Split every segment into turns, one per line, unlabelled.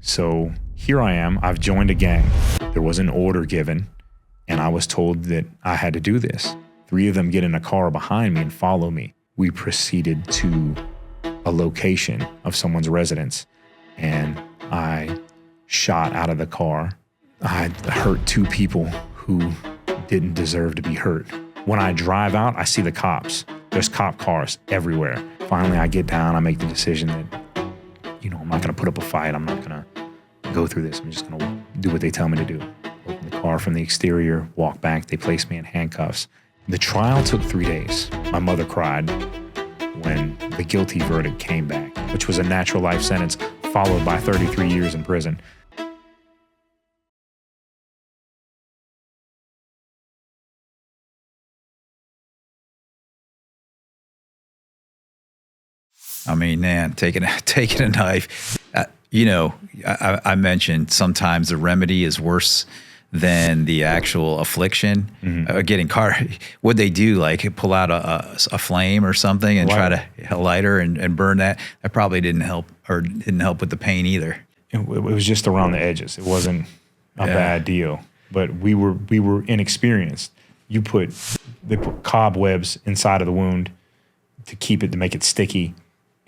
So here I am, I've joined a gang. There was an order given, and I was told that I had to do this. 3 of them get in a car behind me and follow me. We proceeded to a location of someone's residence, and I shot out of the car. I hurt 2 people who didn't deserve to be hurt. When I drive out, I see the cops. There's cop cars everywhere. Finally, I get down, I make the decision that, I'm not gonna put up a fight. I'm not gonna go through this. I'm just gonna do what they tell me to do. Open the car from the exterior, walk back, they place me in handcuffs. The trial took 3 days. My mother cried when the guilty verdict came back, which was a natural life sentence followed by 33 years in prison.
I mean, man, taking a knife. I mentioned sometimes the remedy is worse than the actual affliction. Getting car, would they do like pull out a flame or something and try to a lighter and burn that? That probably didn't help with the pain either.
It was just around the edges. It wasn't a bad deal, but we were inexperienced. They put cobwebs inside of the wound to make it sticky.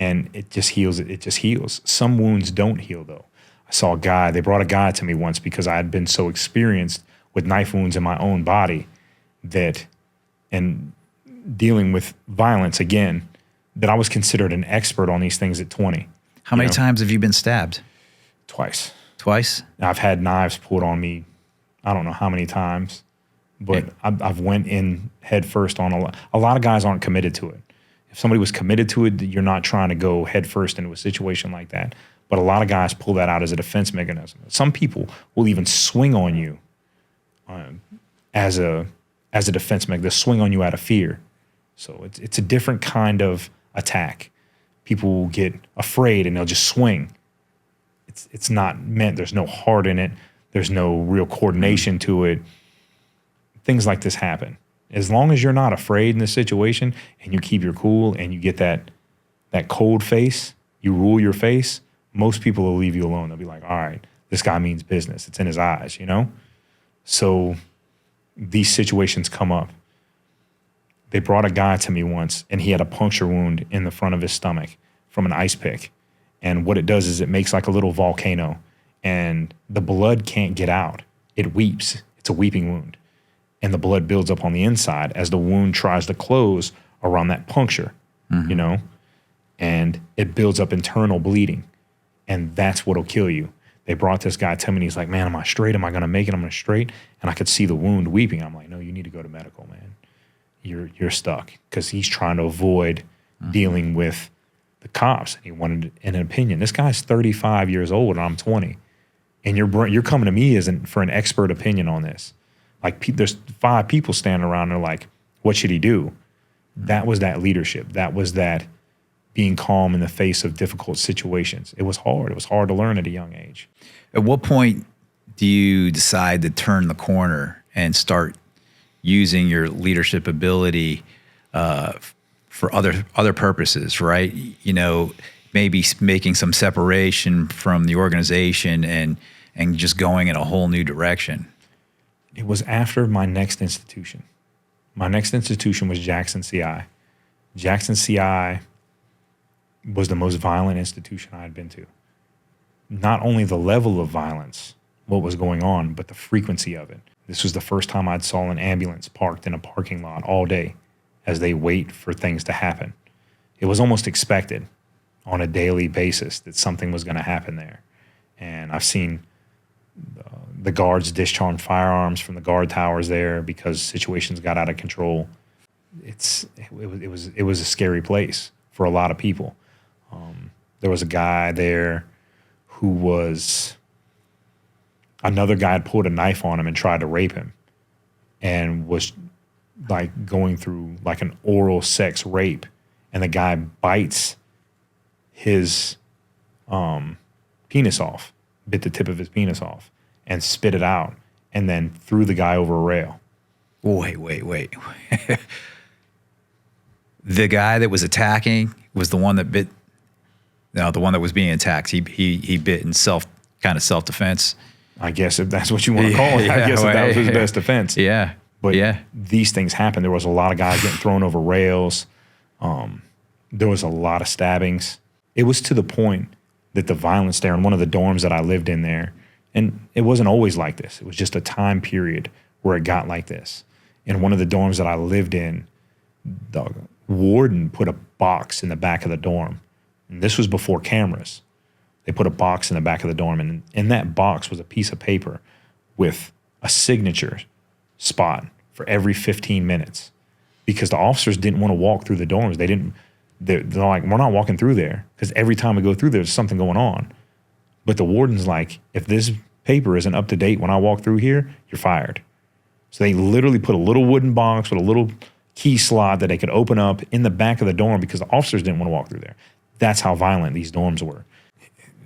And it just heals. It just heals. Some wounds don't heal, though. I saw they brought a guy to me once because I had been so experienced with knife wounds in my own body and dealing with violence again, that I was considered an expert on these things at 20.
How many times have you been stabbed?
Twice.
Twice?
I've had knives pulled on me, I don't know how many times, but I've went in head first on a lot of guys aren't committed to it. If somebody was committed to it, you're not trying to go head first into a situation like that. But a lot of guys pull that out as a defense mechanism. Some people will even swing on you as a defense mechanism. They'll swing on you out of fear. So it's a different kind of attack. People will get afraid and they'll just swing. It's not meant. There's no heart in it. There's no real coordination to it. Things like this happen. As long as you're not afraid in this situation and you keep your cool and you get that cold face, you rule your face, most people will leave you alone. They'll be like, all right, this guy means business. It's in his eyes, So these situations come up. They brought a guy to me once and he had a puncture wound in the front of his stomach from an ice pick. And what it does is it makes like a little volcano and the blood can't get out. It weeps. It's a weeping wound. And the blood builds up on the inside as the wound tries to close around that puncture, and it builds up internal bleeding. And that's what'll kill you. They brought this guy to me and he's like, man, am I straight? Am I going to make it? I'm going to straight. And I could see the wound weeping. I'm like, no, you need to go to medical, man. You're stuck. Because he's trying to avoid dealing with the cops. And he wanted an opinion. This guy's 35 years old and I'm 20. And you're coming to me for an expert opinion on this. Like there's 5 people standing around and they're like, what should he do? That was that leadership. That was that being calm in the face of difficult situations. It was hard. It was hard to learn at a young age.
At what point do you decide to turn the corner and start using your leadership ability for other purposes, right? Maybe making some separation from the organization and just going in a whole new direction.
It was after my next institution. My next institution was Jackson CI. Jackson CI was the most violent institution I had been to. Not only the level of violence, what was going on, but the frequency of it. This was the first time I'd saw an ambulance parked in a parking lot all day as they wait for things to happen. It was almost expected on a daily basis that something was going to happen there. And I've seen the guards discharge firearms from the guard towers there because situations got out of control. It was a scary place for a lot of people. There was a guy there another guy had pulled a knife on him and tried to rape him and was like going through like an oral sex rape, and the guy bites his penis off, bit the tip of his penis off and spit it out and then threw the guy over a rail.
Wait. The guy that was attacking was the one that bit, no, the one that was being attacked. He bit and Kind of self-defense.
I guess if that's what you want to call it. I guess if that was his best defense.
Yeah.
But these things happened. There was a lot of guys getting thrown over rails. There was a lot of stabbings. It was to the point that the violence there in one of the dorms that I lived in there, and it wasn't always like this. It was just a time period where it got like this. In one of the dorms that I lived in, the warden put a box in the back of the dorm. And this was before cameras. They put a box in the back of the dorm, and in that box was a piece of paper with a signature spot for every 15 minutes because the officers didn't want to walk through the dorms. They're like, we're not walking through there because every time we go through there's something going on. But the warden's like, if this paper isn't up to date when I walk through here, you're fired. So they literally put a little wooden box with a little key slot that they could open up in the back of the dorm because the officers didn't want to walk through there. That's how violent these dorms were.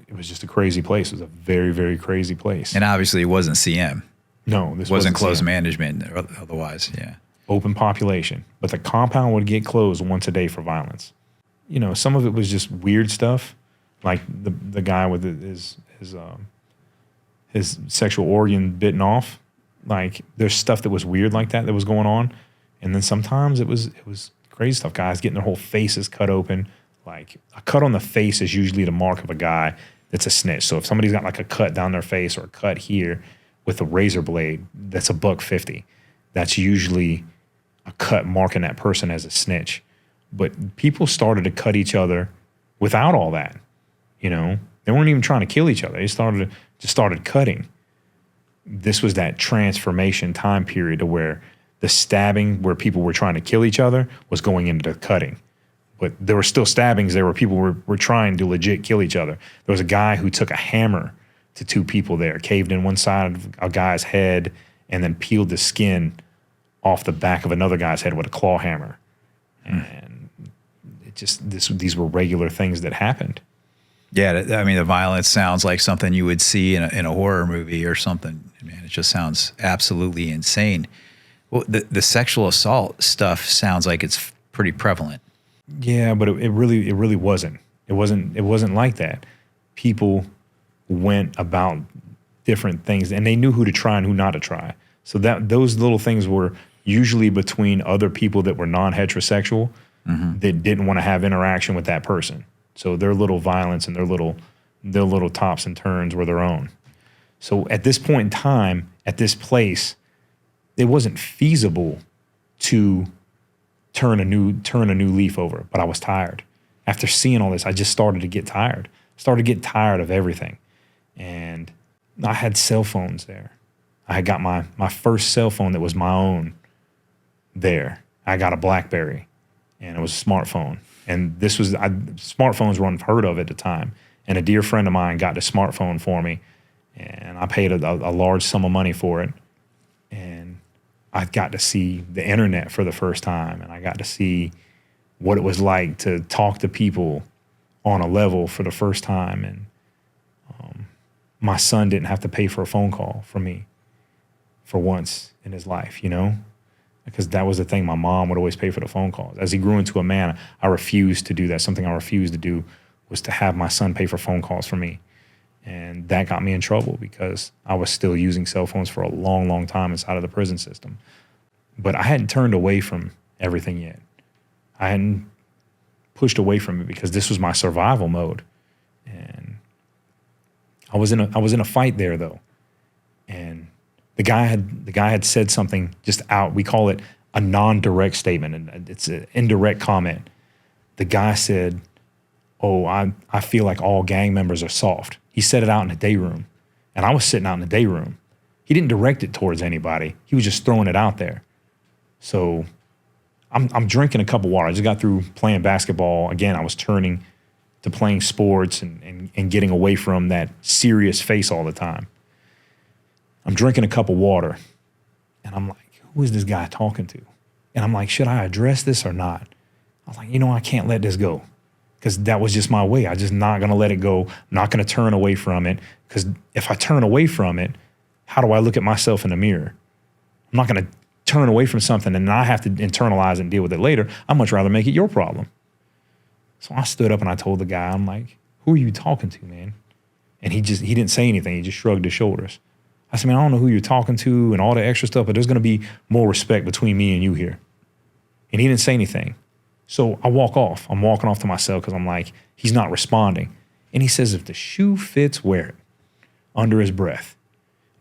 It was just a crazy place. It was a very, very crazy place.
And obviously it wasn't CM.
No, this
wasn't
wasn't
closed
CM.
management otherwise. Yeah.
Open population. But the compound would get closed once a day for violence. You know, some of it was just weird stuff, like the guy with his sexual organ bitten off. Like there's stuff that was weird like that was going on. And then sometimes it was crazy stuff. Guys getting their whole faces cut open. Like a cut on the face is usually the mark of a guy that's a snitch. So if somebody's got like a cut down their face or a cut here with a razor blade, that's $150. That's usually a cut marking that person as a snitch. But people started to cut each other without all that. You know, they weren't even trying to kill each other. They just started cutting. This was that transformation time period to where the stabbing, where people were trying to kill each other, was going into the cutting. But there were still stabbings there where people were trying to legit kill each other. There was a guy who took a hammer to two people there, caved in one side of a guy's head, and then peeled the skin off the back of another guy's head with a claw hammer. And it just, these were regular things that happened.
Yeah, I mean, the violence sounds like something you would see in a horror movie or something. Man, it just sounds absolutely insane. Well, the sexual assault stuff sounds like it's pretty prevalent.
Yeah, but it really wasn't. It wasn't like that. People went about different things, and they knew who to try and who not to try. So those little things were usually between other people that were non-heterosexual that didn't want to have interaction with that person. So their little violence and their little tops and turns were their own. So at this point in time, at this place, it wasn't feasible to turn a new leaf over, but I was tired. After seeing all this, I just started to get tired. Started to get tired of everything. And I had cell phones there. I had got my first cell phone that was my own there. I got a BlackBerry, and it was a smartphone. And smartphones were unheard of at the time. And a dear friend of mine got the smartphone for me, and I paid a large sum of money for it. And I got to see the internet for the first time, and I got to see what it was like to talk to people on a level for the first time. And my son didn't have to pay for a phone call from me for once in his life, you know, because that was the thing. My mom would always pay for the phone calls. As he grew into a man, I refused to do that. Something I refused to do was to have my son pay for phone calls for me. And that got me in trouble because I was still using cell phones for a long, long time inside of the prison system. But I hadn't turned away from everything yet. I hadn't pushed away from it because this was my survival mode. And I was in a fight there though. And the guy had said something just out. We call it a non-direct statement, and it's an indirect comment. The guy said, "Oh, I feel like all gang members are soft." He said it out in the day room, and I was sitting out in the day room. He didn't direct it towards anybody. He was just throwing it out there. So I'm drinking a cup of water. I just got through playing basketball. Again, I was turning to playing sports and getting away from that serious face all the time. I'm drinking a cup of water, and I'm like, who is this guy talking to? And I'm like, should I address this or not? I was like, I can't let this go, because that was just my way. I'm just not going to let it go. I'm not going to turn away from it, because if I turn away from it, how do I look at myself in the mirror? I'm not going to turn away from something and I have to internalize it and deal with it later. I'd much rather make it your problem. So I stood up and I told the guy, I'm like, who are you talking to, man? And he didn't say anything. He just shrugged his shoulders. I said, man, I don't know who you're talking to and all the extra stuff, but there's going to be more respect between me and you here. And he didn't say anything. So I walk off. I'm walking off to my cell because I'm like, he's not responding. And he says, if the shoe fits, wear it, under his breath.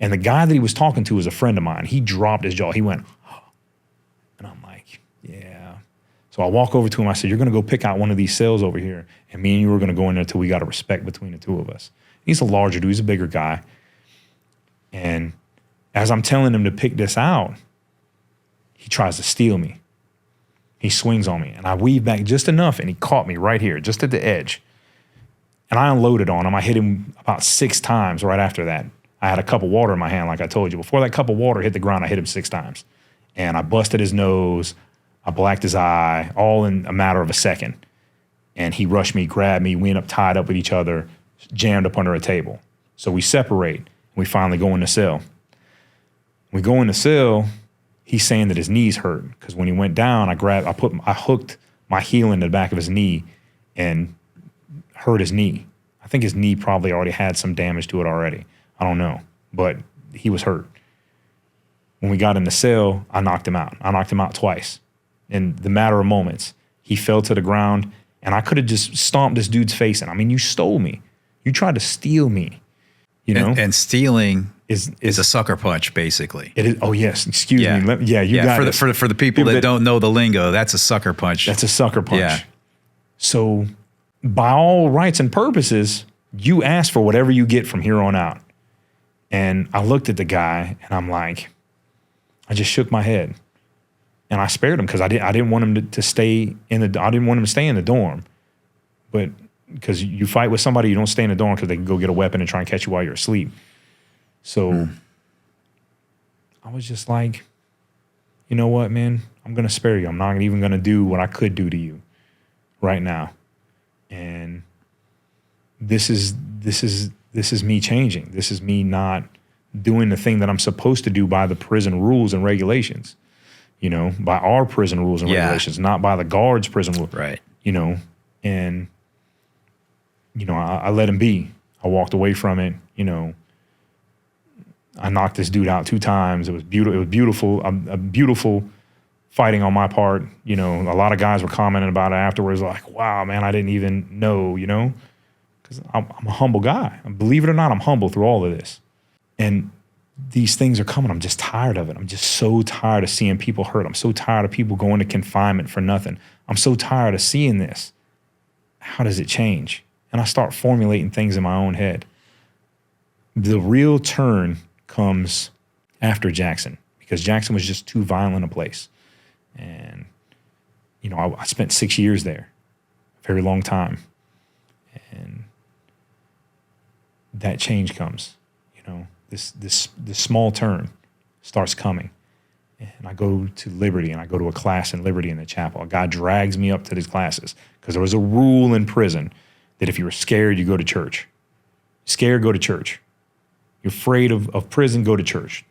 And the guy that he was talking to was a friend of mine. He dropped his jaw. He went, oh. And I'm like, yeah. So I walk over to him. I said, you're going to go pick out one of these cells over here. And me and you are going to go in there until we got a respect between the two of us. He's a larger dude. He's a bigger guy. And as I'm telling him to pick this out, he tries to steal me. He swings on me. And I weave back just enough, and he caught me right here, just at the edge. And I unloaded on him. I hit him about 6 times right after that. I had a cup of water in my hand, like I told you. Before that cup of water hit the ground, I hit him 6 times. And I busted his nose. I blacked his eye, all in a matter of a second. And he rushed me, grabbed me. We ended up tied up with each other, jammed up under a table. So we separate. We finally go in the cell. We go in the cell. He's saying that his knees hurt because when he went down, I hooked my heel in the back of his knee and hurt his knee. I think his knee probably already had some damage to it already. I don't know, but he was hurt. When we got in the cell, I knocked him out. I knocked him out twice. In the matter of moments, he fell to the ground, and I could have just stomped this dude's face in. I mean, you stole me. You tried to steal me. You know,
and stealing is a sucker punch, basically.
It is. Oh yes, excuse me. You got it.
For the people that don't know the lingo, that's a sucker punch.
That's a sucker punch.
Yeah.
So, by all rights and purposes, you ask for whatever you get from here on out. And I looked at the guy, and I'm like, I just shook my head, and I spared him because I didn't want him to stay in the. I didn't want him to stay in the dorm, but. Because you fight with somebody, you don't stay in the dorm because they can go get a weapon and try and catch you while you're asleep. So I was just like, you know what, man? I'm going to spare you. I'm not even going to do what I could do to you right now. And this is me changing. This is me not doing the thing that I'm supposed to do by the prison rules and regulations, you know, by our prison rules and regulations, not by the guards' prison rules.
Right.
You know, and you know, I let him be. I walked away from it. You know, I knocked this dude out 2 times. It was beautiful. It was beautiful. A beautiful fighting on my part. You know, a lot of guys were commenting about it afterwards, like, "Wow, man, I didn't even know." You know, because I'm a humble guy. Believe it or not, I'm humble through all of this. And these things are coming. I'm just tired of it. I'm just so tired of seeing people hurt. I'm so tired of people going to confinement for nothing. I'm so tired of seeing this. How does it change? And I start formulating things in my own head. The real turn comes after Jackson because Jackson was just too violent a place. And, you know, I spent 6 years there, a very long time. And that change comes, you know, this small turn starts coming. And I go to Liberty and I go to a class in Liberty in the chapel. A guy drags me up to these classes because there was a rule in prison that if you were scared, you go to church. Scared, go to church. You're afraid of prison, go to church.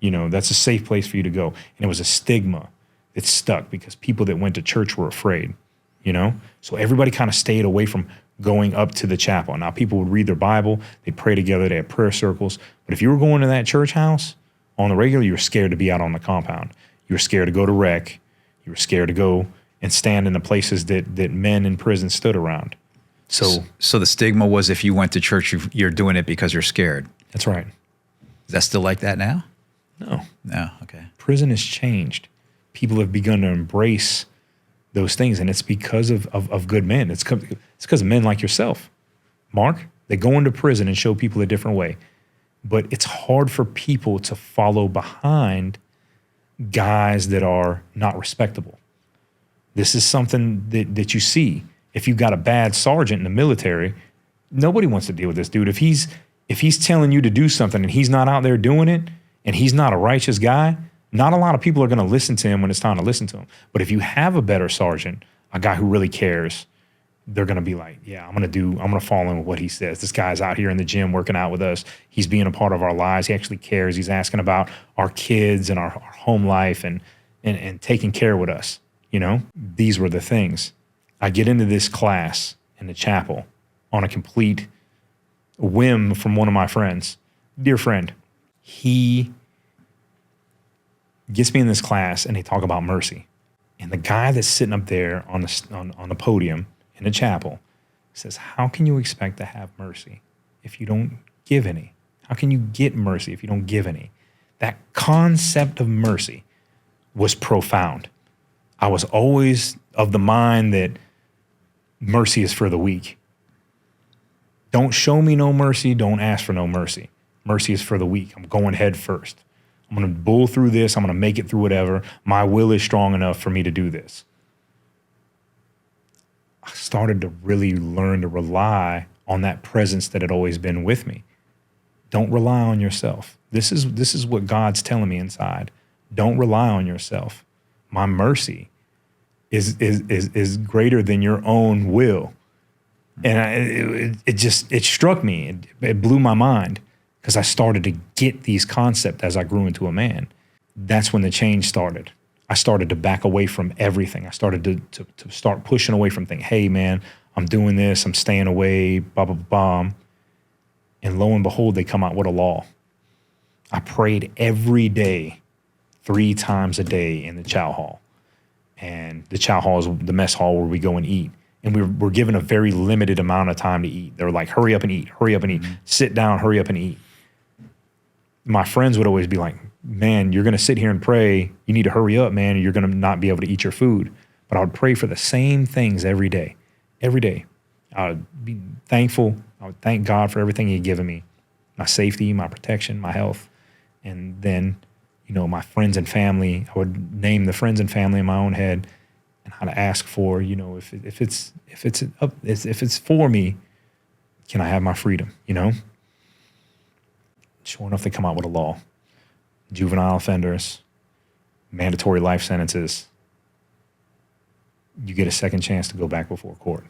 You know, that's a safe place for you to go. And it was a stigma that stuck because people that went to church were afraid, you know? So everybody kind of stayed away from going up to the chapel. Now, people would read their Bible, they'd pray together, they had prayer circles. But if you were going to that church house on the regular, you were scared to be out on the compound. You were scared to go to rec. You were scared to go and stand in the places that men in prison stood around. So
the stigma was if you went to church, you're doing it because you're scared.
That's right.
Is that still like that now?
No.
Okay.
Prison has changed. People have begun to embrace those things, and it's because of good men. It's because of men like yourself, Mark. They go into prison and show people a different way. But it's hard for people to follow behind guys that are not respectable. This is something that you see. If you've got a bad sergeant in the military, nobody wants to deal with this dude. If he's telling you to do something and he's not out there doing it and he's not a righteous guy, not a lot of people are going to listen to him when it's time to listen to him. But if you have a better sergeant, a guy who really cares, they're going to be like, yeah, I'm going to follow in with what he says. This guy's out here in the gym working out with us. He's being a part of our lives. He actually cares. He's asking about our kids and our home life and taking care with us. You know, these were the things. I get into this class in the chapel on a complete whim from one of my friends, dear friend. He gets me in this class and they talk about mercy. And the guy that's sitting up there on the podium in the chapel says, how can you expect to have mercy if you don't give any? How can you get mercy if you don't give any? That concept of mercy was profound. I was always of the mind that mercy is for the weak. Don't show me no mercy. Don't ask for no mercy. Mercy is for the weak. I'm going head first. I'm going to bull through this. I'm going to make it through whatever. My will is strong enough for me to do this. I started to really learn to rely on that presence that had always been with me. Don't rely on yourself. This is what God's telling me inside. Don't rely on yourself. My mercy is greater than your own will. And it struck me. It blew my mind because I started to get these concepts as I grew into a man. That's when the change started. I started to back away from everything. I started to start pushing away from things. Hey, man, I'm doing this. I'm staying away, blah, blah, blah. And lo and behold, they come out with a law. I prayed every day, 3 times a day in the chow hall. And the chow hall is the mess hall where we go and eat. And we're given a very limited amount of time to eat. They were like, hurry up and eat, hurry up and eat. Sit down, hurry up and eat. My friends would always be like, man, you're going to sit here and pray. You need to hurry up, man, or you're going to not be able to eat your food. But I would pray for the same things every day. Every day. I would be thankful. I would thank God for everything He had given me. My safety, my protection, my health. And then, my friends and family, I would name the friends and family in my own head and how to ask for, if it's for me, can I have my freedom, Sure enough, they come out with a law. Juvenile offenders, mandatory life sentences. You get a second chance to go back before court.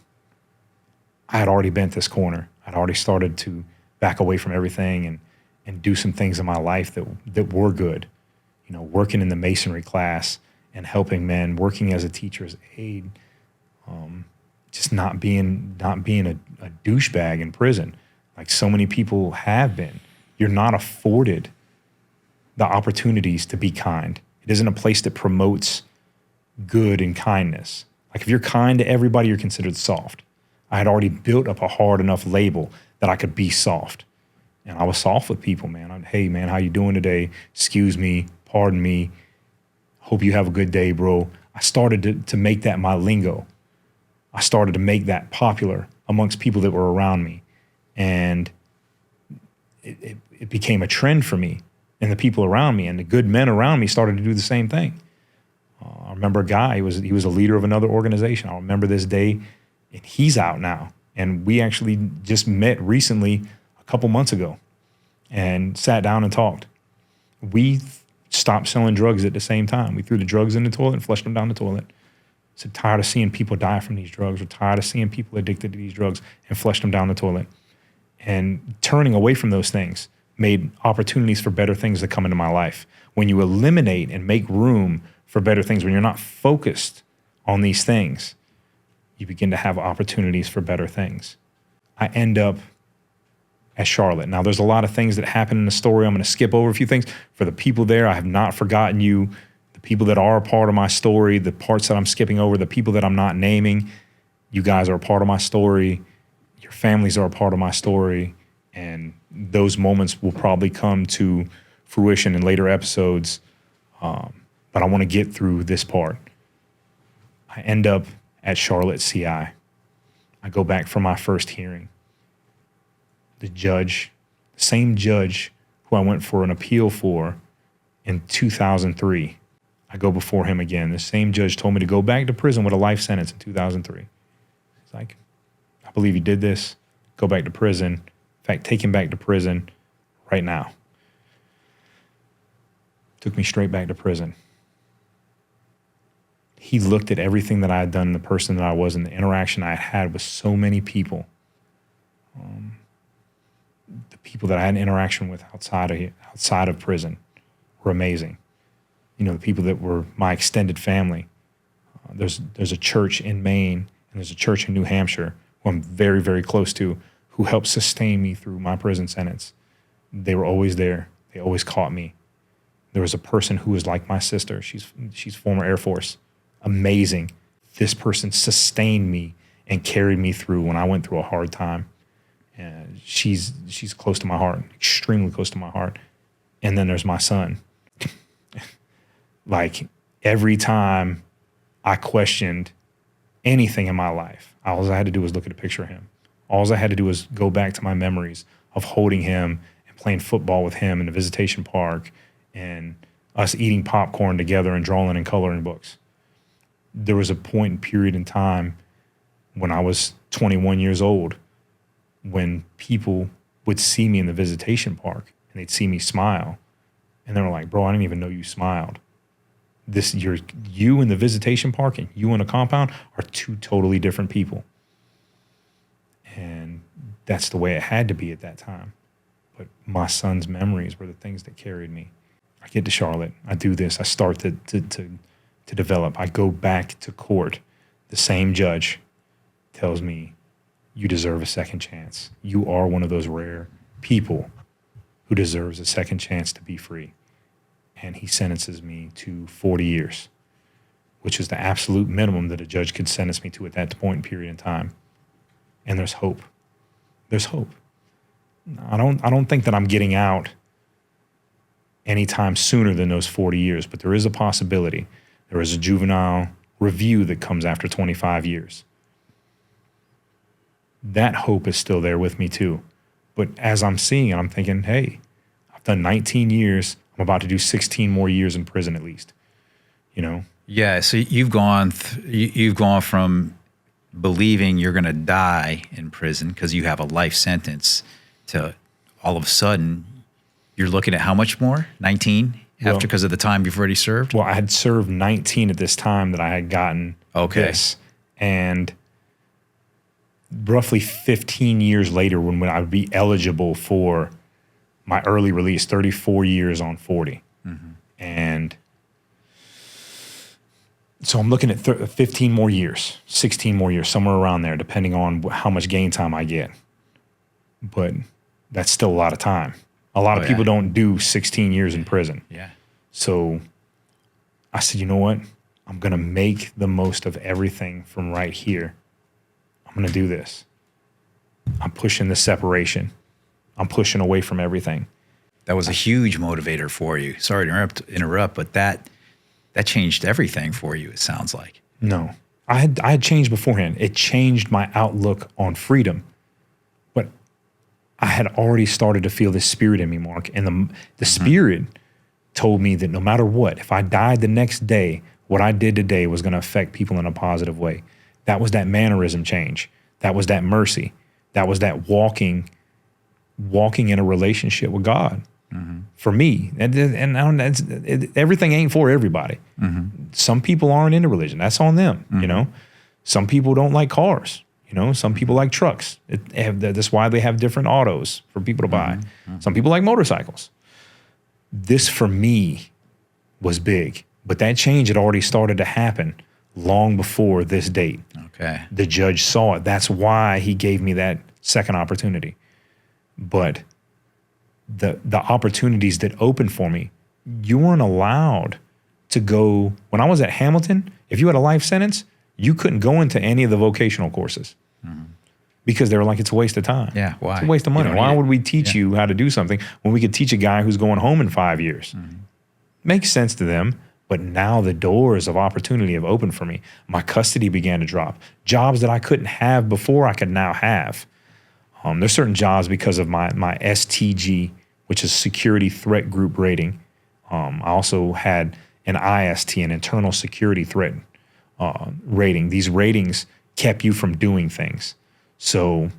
I had already bent this corner. I'd already started to back away from everything and do some things in my life that were good. Working in the masonry class and helping men, working as a teacher's aide, just not being a douchebag in prison like so many people have been. You're not afforded the opportunities to be kind. It isn't a place that promotes good and kindness. Like if you're kind to everybody, you're considered soft. I had already built up a hard enough label that I could be soft. And I was soft with people, man. Hey, man, how you doing today? Excuse me, pardon me. Hope you have a good day, bro. I started to make that my lingo. I started to make that popular amongst people that were around me. And it became a trend for me and the people around me, and the good men around me started to do the same thing. I remember a guy, he was a leader of another organization. I remember this day, and he's out now. And we actually just met recently a couple months ago and sat down and talked. We stopped selling drugs at the same time. We threw the drugs in the toilet and flushed them down the toilet. So tired of seeing people die from these drugs. We're tired of seeing people addicted to these drugs, and flushed them down the toilet. And turning away from those things made opportunities for better things to come into my life. When you eliminate and make room for better things, when you're not focused on these things, you begin to have opportunities for better things. I end up at Charlotte. Now, there's a lot of things that happen in the story. I'm going to skip over a few things. For the people there, I have not forgotten you. The people that are a part of my story, the parts that I'm skipping over, the people that I'm not naming, you guys are a part of my story. Your families are a part of my story. And those moments will probably come to fruition in later episodes. But I want to get through this part. I end up at Charlotte CI. I go back for my first hearing. The same judge who I went for an appeal for in 2003, I go before him again. The same judge told me to go back to prison with a life sentence in 2003. He's like, I believe you did this. Go back to prison. In fact, take him back to prison right now. Took me straight back to prison. He looked at everything that I had done, the person that I was, and the interaction I had with so many people. The people that I had an interaction with outside of prison were amazing. The people that were my extended family. There's a church in Maine and there's a church in New Hampshire who I'm very, very close to, who helped sustain me through my prison sentence. They were always there. They always caught me. There was a person who was like my sister. She's former Air Force. Amazing. This person sustained me and carried me through when I went through a hard time. And she's close to my heart, extremely close to my heart. And then there's my son. Like, every time I questioned anything in my life, all I had to do was look at a picture of him. All I had to do was go back to my memories of holding him and playing football with him in the visitation park and us eating popcorn together and drawing and coloring books. There was a point and period in time when I was 21 years old when people would see me in the visitation park and they'd see me smile. And they were like, bro, I didn't even know you smiled. You in the visitation park and you in a compound are two totally different people. And that's the way it had to be at that time. But my son's memories were the things that carried me. I get to Charlotte. I do this. I start to develop. I go back to court. The same judge tells me, you deserve a second chance. You are one of those rare people who deserves a second chance to be free. And he sentences me to 40 years, which is the absolute minimum that a judge could sentence me to at that point in period in time. And there's hope. There's hope. I don't think that I'm getting out anytime sooner than those 40 years, but there is a possibility. There is a juvenile review that comes after 25 years. That hope is still there with me too. But as I'm seeing it, I'm thinking, hey, I've done 19 years. I'm about to do 16 more years in prison at least, you know?
Yeah. So you've gone from believing you're going to die in prison because you have a life sentence to all of a sudden you're looking at how much more? 19 after because of the time you've already served?
Well, I had served 19 at this time that I had gotten this. And roughly 15 years later when I would be eligible for my early release, 34 years on 40. Mm-hmm. And so I'm looking at 15 more years, 16 more years, somewhere around there, depending on how much gain time I get. But that's still a lot of time. A lot of people don't do 16 years in prison.
Yeah.
So I said, you know what? I'm going to make the most of everything from right here. I'm going to do this. I'm pushing the separation. I'm pushing away from everything.
That was a huge motivator for you. Sorry to interrupt, but that changed everything for you, it sounds like.
No. I had changed beforehand. It changed my outlook on freedom. But I had already started to feel this spirit in me, Mark. And the spirit told me that no matter what, if I died the next day, what I did today was going to affect people in a positive way. That was that mannerism change. That was that mercy. That was that walking in a relationship with God. Mm-hmm. For me. And everything ain't for everybody. Mm-hmm. Some people aren't into religion. That's on them, you know. Some people don't like cars. You know, some people like trucks. That's why they have different autos for people to buy. Mm-hmm. Some people like motorcycles. This, for me, was big. But that change had already started to happen long before this date.
Okay.
The judge saw it. That's why he gave me that second opportunity. But the opportunities that opened for me, you weren't allowed to go. When I was at Hamilton, if you had a life sentence, you couldn't go into any of the vocational courses because they were like, it's a waste of time.
Yeah, why?
It's a waste of money. Why would we teach you how to do something when we could teach a guy who's going home in 5 years? Makes sense to them. But now the doors of opportunity have opened for me. My custody began to drop. Jobs that I couldn't have before, I could now have. There's certain jobs because of my STG, which is Security Threat Group rating. I also had an IST, an Internal Security Threat rating. These ratings kept you from doing things. So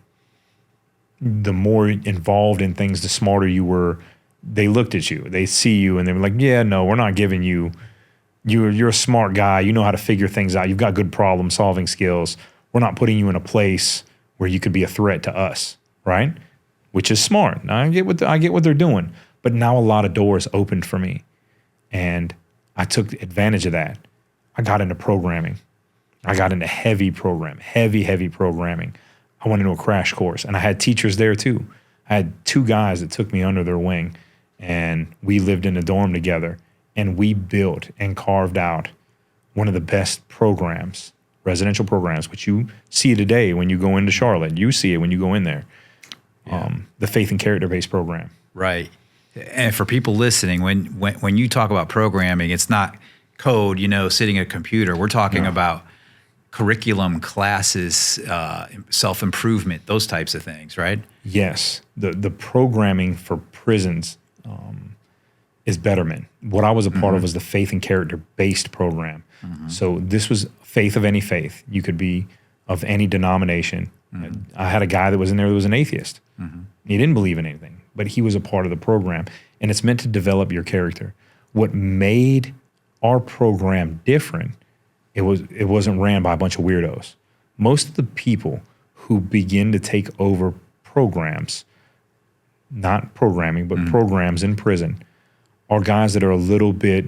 the more involved in things, the smarter you were. They looked at you. They see you, and they were like, yeah, no, we're not giving you. You're a smart guy. You know how to figure things out. You've got good problem-solving skills. We're not putting you in a place where you could be a threat to us, right? Which is smart. Now, I get what they're doing. But now a lot of doors opened for me, and I took advantage of that. I got into programming. I got into heavy programming. I went into a crash course, and I had teachers there too. I had 2 guys that took me under their wing, and we lived in a dorm together, and we built and carved out one of the best programs, residential programs, which you see today when you go into Charlotte. You see it when you go in there. The faith and character-based program.
Right. And for people listening, when you talk about programming, it's not code, sitting at a computer. We're talking about curriculum, classes, self-improvement, those types of things, right?
Yes. The programming for prisons is Betterment. What I was a part of was the faith and character-based program. So this was faith of any faith. You could be of any denomination. I had a guy that was in there that was an atheist. He didn't believe in anything, but he was a part of the program, and it's meant to develop your character. What made our program different, it wasn't ran by a bunch of weirdos. Most of the people who begin to take over programs, not programming, but programs in prison, are guys that are a little bit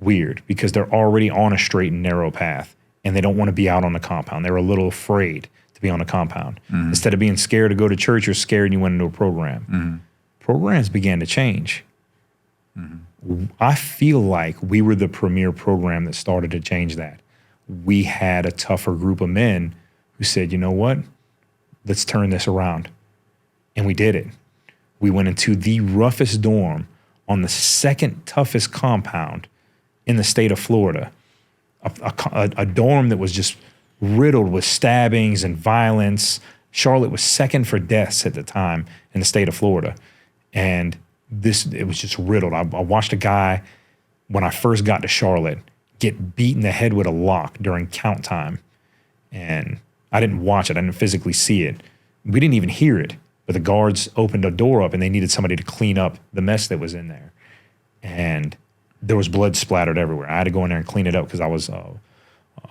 weird because they're already on a straight and narrow path, and they don't want to be out on the compound. They're a little afraid to be on the compound. Instead of being scared to go to church, you're scared and you went into a program. Programs began to change. I feel like we were the premier program that started to change that. We had a tougher group of men who said, you know what, let's turn this around. And we did it. We went into the roughest dorm on the second toughest compound in the state of Florida, a dorm that was just riddled with stabbings and violence. Charlotte was second for deaths at the time in the state of Florida. And it was just riddled. I watched a guy, when I first got to Charlotte, get beat in the head with a lock during count time. And I didn't watch it. I didn't physically see it. We didn't even hear it. But the guards opened a door up and they needed somebody to clean up the mess that was in there. And there was blood splattered everywhere. I had to go in there and clean it up because I was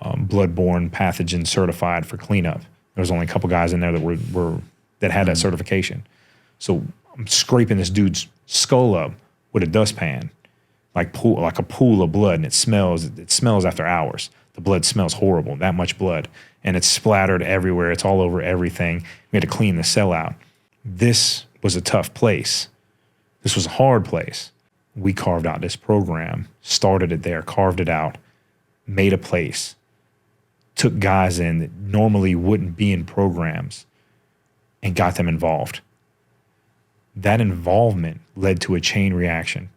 bloodborne pathogen certified for cleanup. There was only a couple guys in there that had that certification. So I'm scraping this dude's skull up with a dustpan, like a pool of blood, and it smells after hours. The blood smells horrible, that much blood. And it's splattered everywhere. It's all over everything. We had to clean the cell out. This was a tough place. This was a hard place. We carved out this program, started it there, carved it out, made a place, took guys in that normally wouldn't be in programs and got them involved. That involvement led to a chain reaction.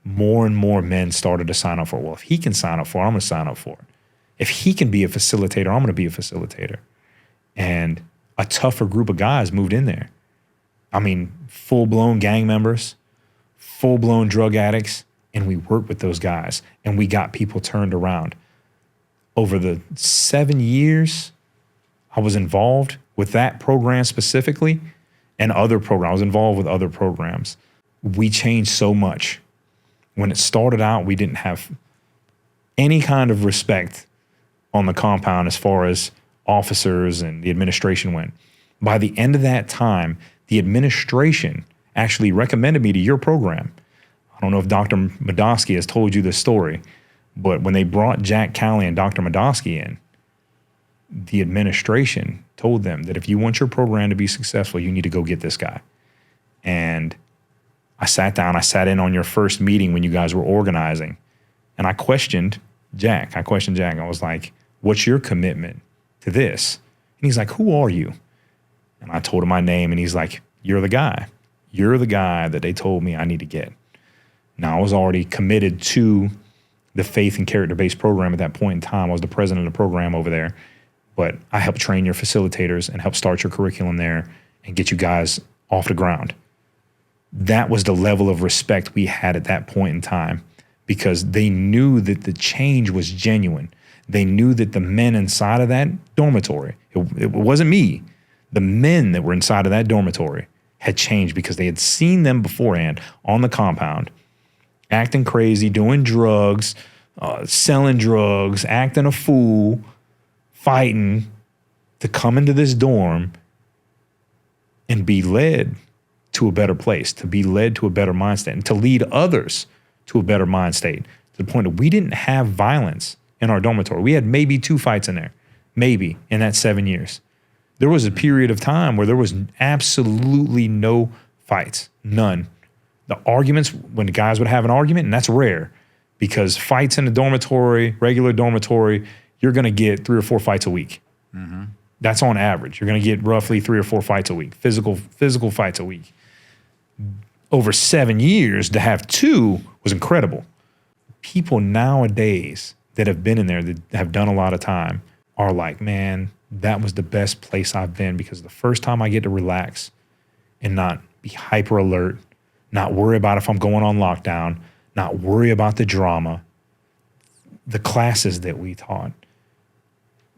More and more men started to sign up for it. Well, if he can sign up for it, I'm going to sign up for it. If he can be a facilitator, I'm going to be a facilitator. And a tougher group of guys moved in there. I mean, full-blown gang members, full-blown drug addicts, and we worked with those guys, and we got people turned around. Over the 7 years I was involved with that program specifically and other programs, I was involved with other programs. We changed so much. When it started out, we didn't have any kind of respect on the compound as far as officers and the administration went. By the end of that time, the administration actually recommended me to your program. I don't know if Dr. Medosky has told you this story, but when they brought Jack Calley and Dr. Medosky in, the administration told them that if you want your program to be successful, you need to go get this guy. And I sat in on your first meeting when you guys were organizing, and I questioned Jack. I was like, what's your commitment to this? And he's like, who are you? And I told him my name, and he's like, you're the guy. You're the guy that they told me I need to get. Now, I was already committed to the faith and character-based program at that point in time. I was the president of the program over there, but I helped train your facilitators and help start your curriculum there and get you guys off the ground. That was the level of respect we had at that point in time because they knew that the change was genuine. They knew that the men inside of that dormitory, it wasn't me, the men that were inside of that dormitory had changed because they had seen them beforehand on the compound, acting crazy, doing drugs, selling drugs, acting a fool, fighting, to come into this dorm and be led to a better place, to be led to a better mind state, and to lead others to a better mind state, to the point that we didn't have violence in our dormitory. We had maybe 2 fights in there, maybe, in that 7 years. There was a period of time where there was absolutely no fights, none. The arguments, when the guys would have an argument, and that's rare, because fights in the dormitory, regular dormitory, you're going to get 3 or 4 fights a week. That's on average. You're going to get roughly 3 or 4 fights a week, physical fights a week. Over 7 years, to have 2 was incredible. People nowadays that have been in there, that have done a lot of time, are like, man, that was the best place I've been, because the first time I get to relax and not be hyper alert, not worry about if I'm going on lockdown, not worry about the drama, the classes that we taught,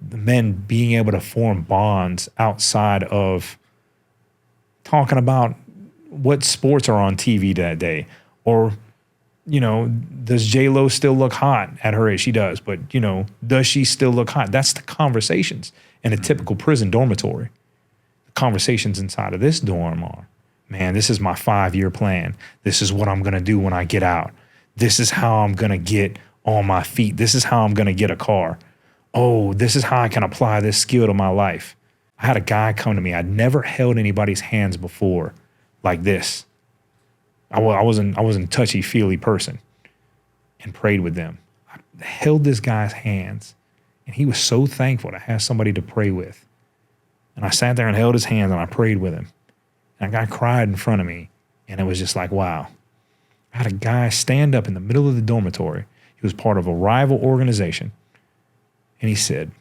the men being able to form bonds outside of talking about what sports are on TV that day, or, you know, does J-Lo still look hot at her age? She does, but, you know, does she still look hot? That's the conversations in a typical prison dormitory. The conversations inside of this dorm are, man, this is my 5-year plan. This is what I'm going to do when I get out. This is how I'm going to get on my feet. This is how I'm going to get a car. Oh, this is how I can apply this skill to my life. I had a guy come to me. I'd never held anybody's hands before like this. I wasn't a touchy-feely person, and prayed with them. I held this guy's hands, and he was so thankful to have somebody to pray with. And I sat there and held his hands, and I prayed with him. And a guy cried in front of me, and it was just like, wow. I had a guy stand up in the middle of the dormitory. He was part of a rival organization. And he said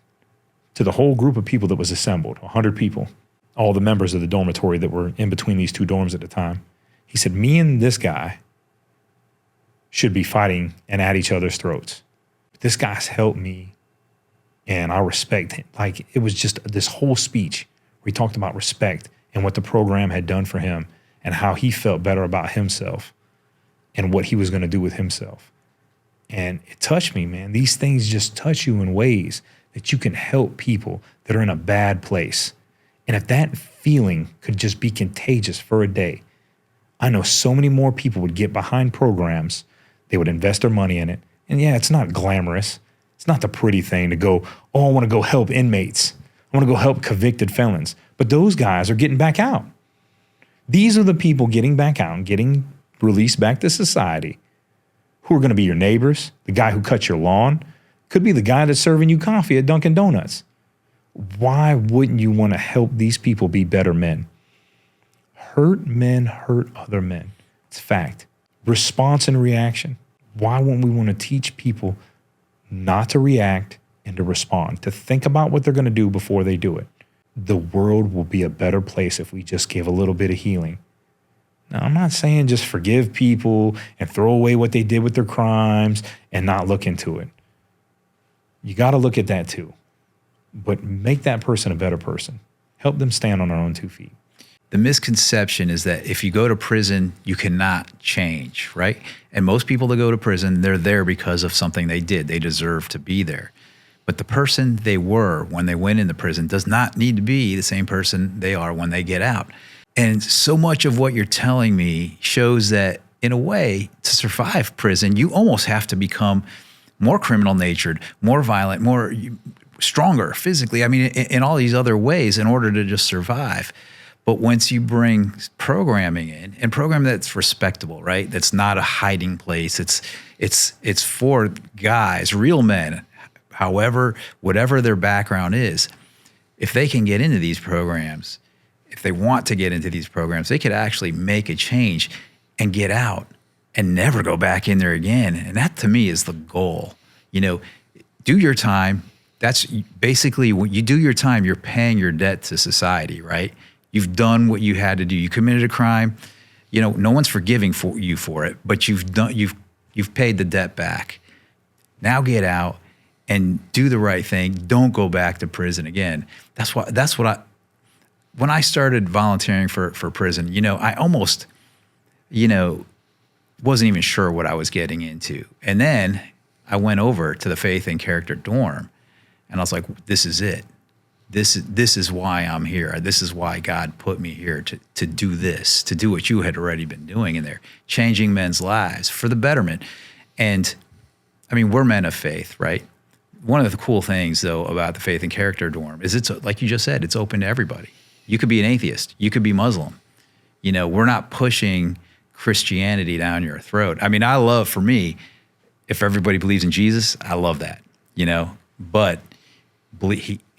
to the whole group of people that was assembled, 100 people, all the members of the dormitory that were in between these 2 dorms at the time, he said, me and this guy should be fighting and at each other's throats. But this guy's helped me, and I respect him. Like, it was just this whole speech where he talked about respect and what the program had done for him and how he felt better about himself and what he was going to do with himself. And it touched me, man. These things just touch you in ways that you can help people that are in a bad place. And if that feeling could just be contagious for a day, I know so many more people would get behind programs. They would invest their money in it. And yeah, it's not glamorous. It's not the pretty thing to go, oh, I want to go help inmates. I want to go help convicted felons. But those guys are getting back out. These are the people getting back out and getting released back to society, who are going to be your neighbors. The guy who cuts your lawn could be the guy that's serving you coffee at Dunkin' Donuts. Why wouldn't you want to help these people be better men? Hurt men hurt other men. It's fact. Response and reaction. Why wouldn't we want to teach people not to react and to respond, to think about what they're going to do before they do it? The world will be a better place if we just give a little bit of healing. Now, I'm not saying just forgive people and throw away what they did with their crimes and not look into it. You got to look at that too. But make that person a better person. Help them stand on their own 2 feet.
The misconception is that if you go to prison, you cannot change, right? And most people that go to prison, they're there because of something they did. They deserve to be there. But the person they were when they went into prison does not need to be the same person they are when they get out. And so much of what you're telling me shows that, in a way, to survive prison, you almost have to become more criminal-natured, more violent, more stronger physically. I mean, in all these other ways in order to just survive. But once you bring programming in, and program that's respectable, right? That's not a hiding place. It's for guys, real men, however, whatever their background is. If they can get into these programs, if they want to get into these programs, they could actually make a change and get out and never go back in there again. And that, to me, is the goal. You know, do your time. That's basically when you do your time, you're paying your debt to society, right? You've done what you had to do. You committed a crime. You know, no one's forgiving you for it, but you've paid the debt back. Now get out and do the right thing. Don't go back to prison again. When I started volunteering for prison, you know, I almost, you know, wasn't even sure what I was getting into. And then I went over to the Faith and Character dorm, and I was like, this is it. This is why I'm here. This is why God put me here to do this, to do what you had already been doing in there, changing men's lives for the betterment. And I mean, we're men of faith, right? one of the cool things though about the Faith and Character dorm is it's like you just said, it's open to everybody. You could be an atheist, you could be Muslim. You know, we're not pushing Christianity down your throat. I mean, for me, if everybody believes in Jesus, I love that, you know, but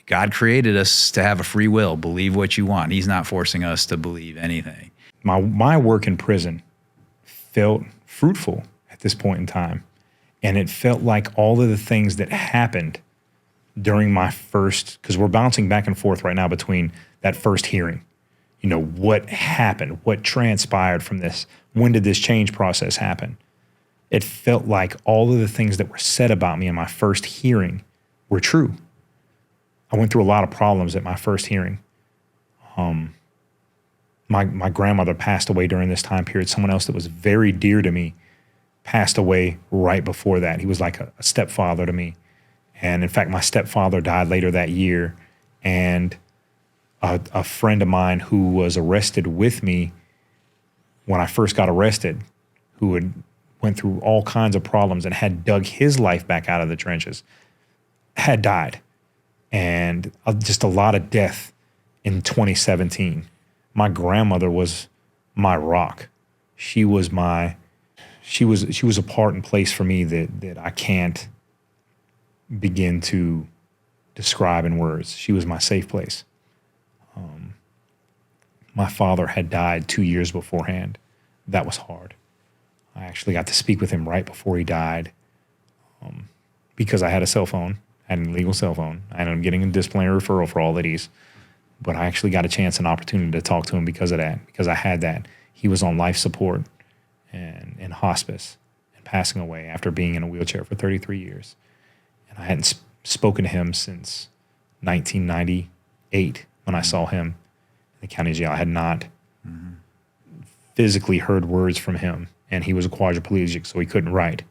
God created us to have a free will, believe what you want. He's not forcing us to believe anything.
My work in prison felt fruitful at this point in time. And it felt like all of the things that happened during my first, because we're bouncing back and forth right now between that first hearing. You know, what happened? What transpired from this? When did this change process happen? It felt like all of the things that were said about me in my first hearing were true. I went through a lot of problems at my first hearing. My grandmother passed away during this time period. Someone else that was very dear to me passed away right before that. He was like a stepfather to me. And in fact, my stepfather died later that year. And a friend of mine who was arrested with me when I first got arrested, who had went through all kinds of problems and had dug his life back out of the trenches, had died. And just a lot of death in 2017. My grandmother was my rock. She was a part and place for me that I can't begin to describe in words. She was my safe place. My father had died 2 years beforehand. That was hard. I actually got to speak with him right before he died because I had a cell phone, I had an illegal cell phone. I ended up getting a disciplinary referral for all that he's, but I actually got a chance and opportunity to talk to him because of that, because I had that. He was on life support and in hospice and passing away after being in a wheelchair for 33 years. And I hadn't spoken to him since 1998 when I saw him in the county jail. I had not physically heard words from him, and he was a quadriplegic, so he couldn't write.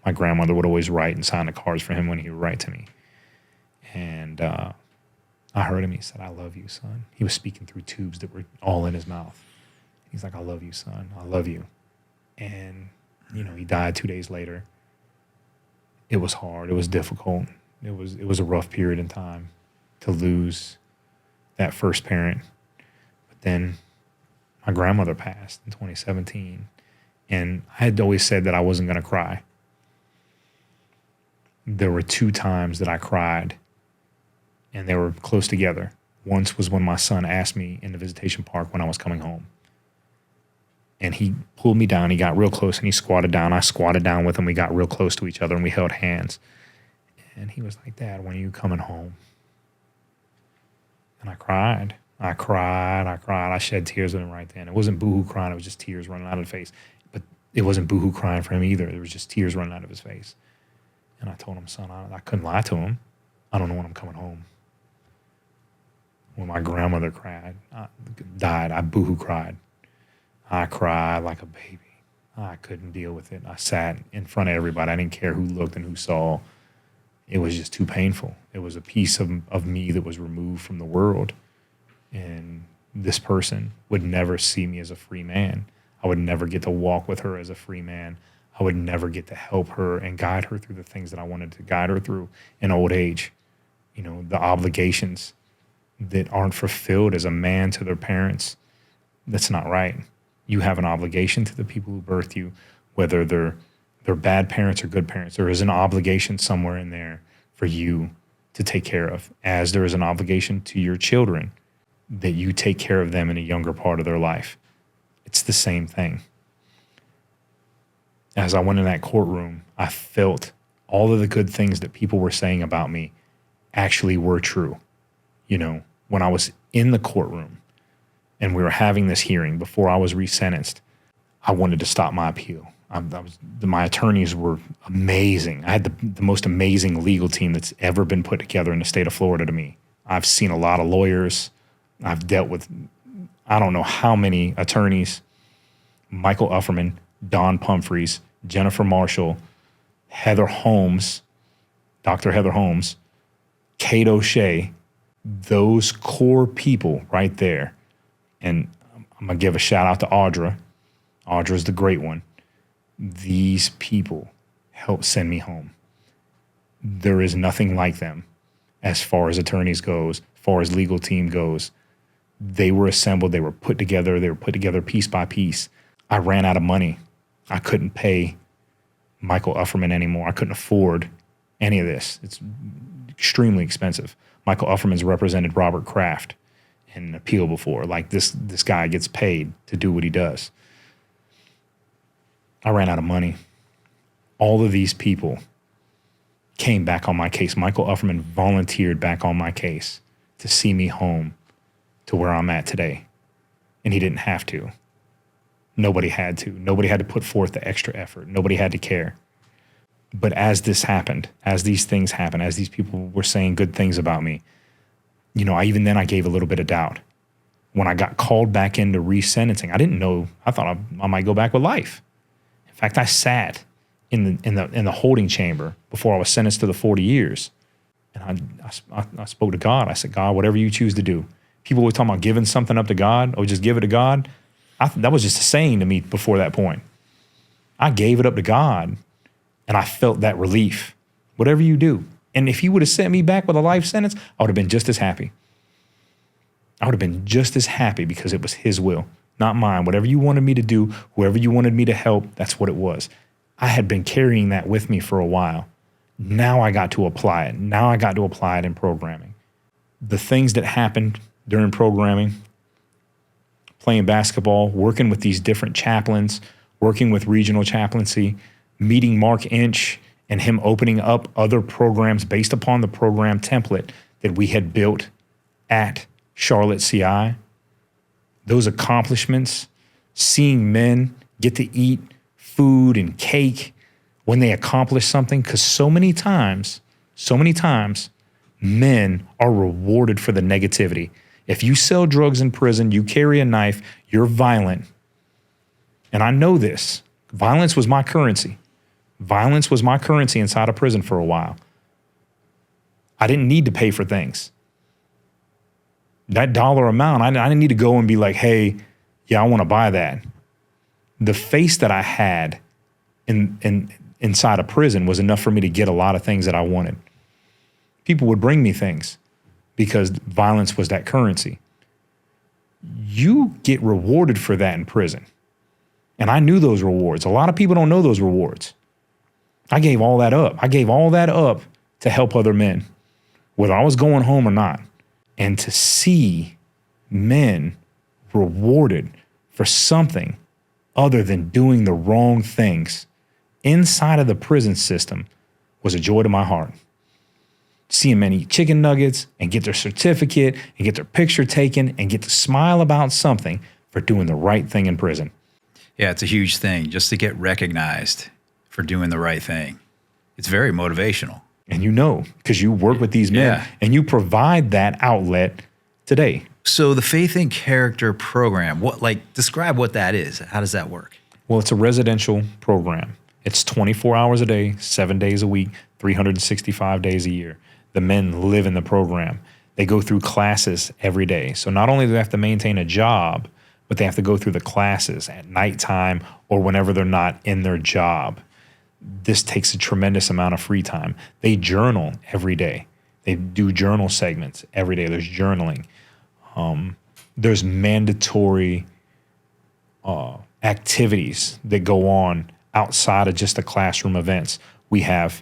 My grandmother would always write and sign the cards for him when he would write to me. And I heard him. He said, "I love you, son." He was speaking through tubes that were all in his mouth. He's like, "I love you, son. I love you." And, you know, he died 2 days later. It was hard. It was difficult. It was a rough period in time to lose that first parent. But then my grandmother passed in 2017. And I had always said that I wasn't going to cry. There were 2 times that I cried, and they were close together. Once was when my son asked me in the visitation park when I was coming home. And he pulled me down. He got real close, and he squatted down. I squatted down with him. We got real close to each other, and we held hands. And he was like, "Dad, when are you coming home?" And I cried. I cried. I shed tears with him right then. It wasn't boohoo crying. It was just tears running out of his face. But it wasn't boohoo crying for him either. There was just tears running out of his face. And I told him, "Son, I couldn't lie to him. I don't know when I'm coming home." When my grandmother died, I boohoo cried. I cried like a baby. I couldn't deal with it. I sat in front of everybody. I didn't care who looked and who saw. It was just too painful. It was a piece of me that was removed from the world. And this person would never see me as a free man. I would never get to walk with her as a free man. I would never get to help her and guide her through the things that I wanted to guide her through in old age. You know, the obligations that aren't fulfilled as a man to their parents. That's not right. You have an obligation to the people who birthed you, whether they're bad parents or good parents. There is an obligation somewhere in there for you to take care of, as there is an obligation to your children that you take care of them in a younger part of their life. It's the same thing. As I went in that courtroom, I felt all of the good things that people were saying about me actually were true. You know, when I was in the courtroom and we were having this hearing before I was resentenced, I wanted to stop my appeal. My attorneys were amazing. I had the most amazing legal team that's ever been put together in the state of Florida to me. I've seen a lot of lawyers. I've dealt with I don't know how many attorneys: Michael Ufferman, Don Pumphrey, Jennifer Marshall, Heather Holmes, Dr. Heather Holmes, Kate O'Shea, those core people right there. And I'm going to give a shout out to Audra. Audra's the great one. These people helped send me home. there is nothing like them as far as attorneys goes, as far as legal team goes. They were assembled, they were put together piece by piece. I ran out of money. I couldn't pay Michael Ufferman anymore. I couldn't afford any of this. It's extremely expensive. Michael Ufferman's represented Robert Kraft in an appeal before. Like this guy gets paid to do what he does. I ran out of money. All of these people came back on my case. Michael Ufferman volunteered back on my case to see me home to where I'm at today. And he didn't have to. Nobody had to. Nobody had to put forth the extra effort. Nobody had to care. But as this happened, as these things happened, as these people were saying good things about me, you know, I gave a little bit of doubt. When I got called back into resentencing, I didn't know, I thought I might go back with life. In fact, I sat in the holding chamber before I was sentenced to the 40 years. And I spoke to God. I said, God, whatever you choose to do. People were talking about giving something up to God or just give it to God. That was just a saying to me before that point. I gave it up to God, and I felt that relief. Whatever you do. And if he would have sent me back with a life sentence, I would have been just as happy. I would have been just as happy because it was his will, not mine. Whatever you wanted me to do, whoever you wanted me to help, that's what it was. I had been carrying that with me for a while. Now I got to apply it. Now I got to apply it in programming. The things that happened during programming, playing basketball, working with these different chaplains, working with regional chaplaincy, meeting Mark Inch and him opening up other programs based upon the program template that we had built at Charlotte CI. Those accomplishments, seeing men get to eat food and cake when they accomplish something, because so many times, men are rewarded for the negativity. If you sell drugs in prison, you carry a knife, you're violent. And I know this. Violence was my currency. Violence was my currency inside of prison for a while. I didn't need to pay for things. That dollar amount, I didn't need to go and be like, hey, yeah, I want to buy that. The face that I had inside of prison was enough for me to get a lot of things that I wanted. People would bring me things because violence was that currency. You get rewarded for that in prison. And I knew those rewards. A lot of people don't know those rewards. I gave all that up. I gave all that up to help other men, whether I was going home or not. And to see men rewarded for something other than doing the wrong things inside of the prison system was a joy to my heart. Seeing men eat chicken nuggets and get their certificate and get their picture taken and get to smile about something for doing the right thing in prison.
Yeah, it's a huge thing just to get recognized for doing the right thing. It's very motivational.
And you know, because you work with these men and you provide that outlet today.
So the Faith and Character program, describe what that is. How does that work?
Well, it's a residential program. It's 24 hours a day, 7 days a week, 365 days a year. The men live in the program. They go through classes every day. So not only do they have to maintain a job, but they have to go through the classes at nighttime or whenever they're not in their job. This takes a tremendous amount of free time. They journal every day. They do journal segments every day. There's journaling. There's mandatory activities that go on outside of just the classroom events. We have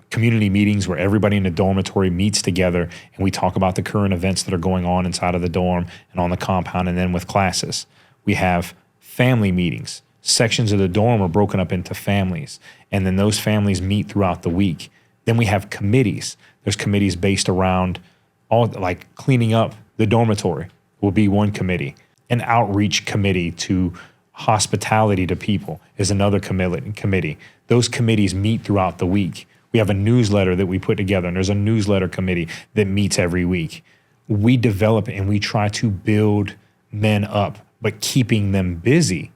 community meetings where everybody in the dormitory meets together and we talk about the current events that are going on inside of the dorm and on the compound and then with classes. We have family meetings. Sections of the dorm are broken up into families, and then those families meet throughout the week. Then we have committees. There's committees based around all, like cleaning up the dormitory will be one committee. An outreach committee to hospitality to people is another committee. Those committees meet throughout the week. We have a newsletter that we put together, and there's a newsletter committee that meets every week. We develop and we try to build men up, but keeping them busy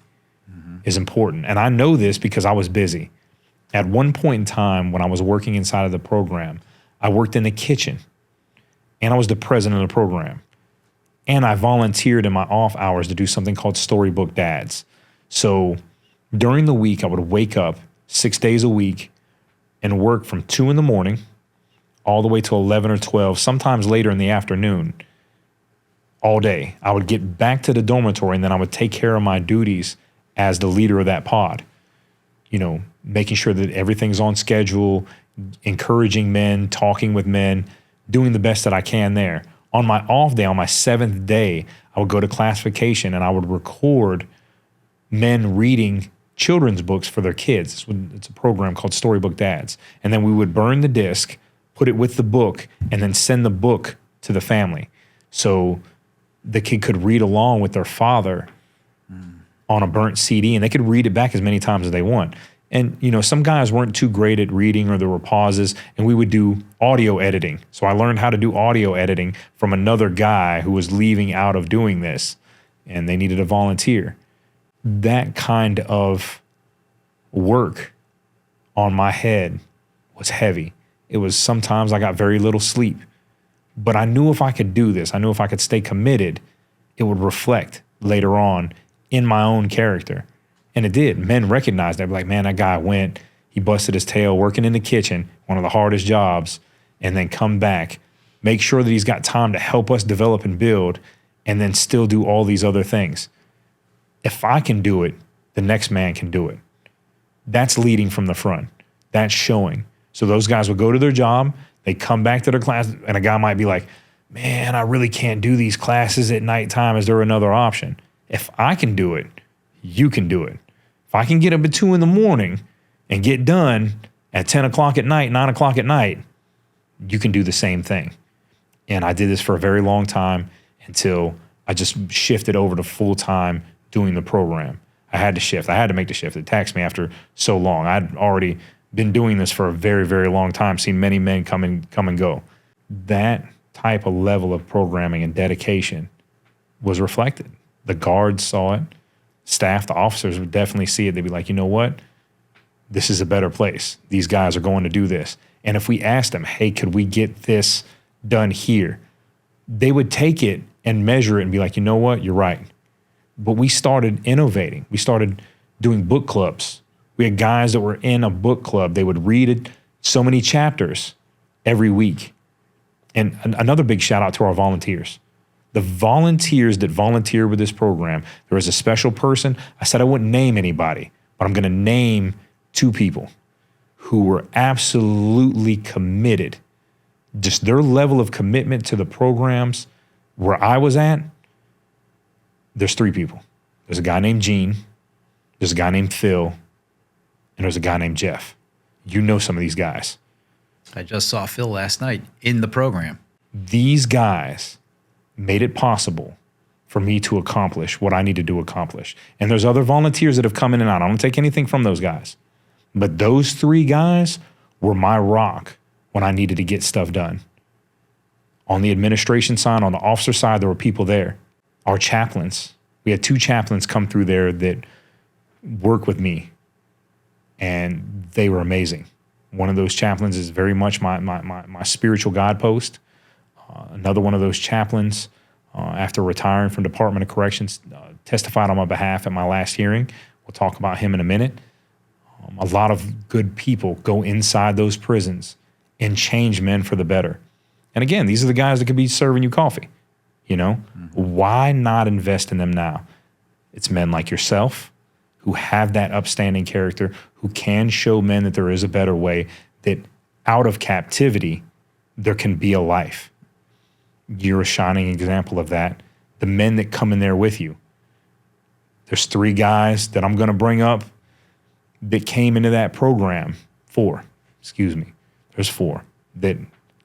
is important. And I know this because I was busy. At one point in time when I was working inside of the program, I worked in the kitchen and I was the president of the program. And I volunteered in my off hours to do something called Storybook Dads. So during the week, I would wake up 6 days a week, and work from 2 in the morning all the way till 11 or 12, sometimes later in the afternoon, all day. I would get back to the dormitory and then I would take care of my duties as the leader of that pod. You know, making sure that everything's on schedule, encouraging men, talking with men, doing the best that I can there. On my off day, on my 7th day, I would go to classification and I would record men reading children's books for their kids. It's a program called Storybook Dads. And then we would burn the disc, put it with the book, and then send the book to the family. So the kid could read along with their father on a burnt CD, and they could read it back as many times as they want. And, you know, some guys weren't too great at reading or there were pauses, and we would do audio editing. So I learned how to do audio editing from another guy who was leaving out of doing this, and they needed a volunteer. That kind of work on my head was heavy. It was sometimes I got very little sleep, but I knew if I could do this, I knew if I could stay committed, it would reflect later on in my own character. And it did. Men recognized that. They'd be like, man, that guy went, he busted his tail working in the kitchen, one of the hardest jobs, and then come back, make sure that he's got time to help us develop and build, and then still do all these other things. If I can do it, the next man can do it. That's leading from the front. That's showing. So those guys would go to their job, they come back to their class, and a guy might be like, man, I really can't do these classes at nighttime. Is there another option? If I can do it, you can do it. If I can get up at 2 in the morning and get done at 10 o'clock at night, 9 o'clock at night, you can do the same thing. And I did this for a very long time until I just shifted over to full-time doing the program. I had to shift. I had to make the shift. It taxed me after so long. I'd already been doing this for a very, very long time, seen many men come and go. That type of level of programming and dedication was reflected. The guards saw it. Staff, the officers would definitely see it. They'd be like, you know what? This is a better place. These guys are going to do this. And if we asked them, hey, could we get this done here? They would take it and measure it and be like, you know what? You're right. But we started innovating. We started doing book clubs. We had guys that were in a book club. They would read it, so many chapters every week. And another big shout out to our volunteers. The volunteers that volunteer with this program, there was a special person. I said I wouldn't name anybody, but I'm going to name 2 people who were absolutely committed. Just their level of commitment to the programs where I was at, there's 3 people. There's a guy named Gene, there's a guy named Phil, and there's a guy named Jeff. You know some of these guys.
I just saw Phil last night in the program.
These guys made it possible for me to accomplish what I needed to accomplish. And there's other volunteers that have come in and out. I don't take anything from those guys. But those 3 guys were my rock when I needed to get stuff done. On the administration side, on the officer side, there were people there. Our chaplains, we had 2 chaplains come through there that work with me, and they were amazing. One of those chaplains is very much my spiritual guidepost. Another one of those chaplains, after retiring from Department of Corrections, testified on my behalf at my last hearing. We'll talk about him in a minute. A lot of good people go inside those prisons and change men for the better. And again, these are the guys that could be serving you coffee. You know, why not invest in them now? It's men like yourself who have that upstanding character, who can show men that there is a better way, that out of captivity, there can be a life. You're a shining example of that. The men that come in there with you. There's 3 guys that I'm going to bring up that came into that program. 4, excuse me. There's 4 that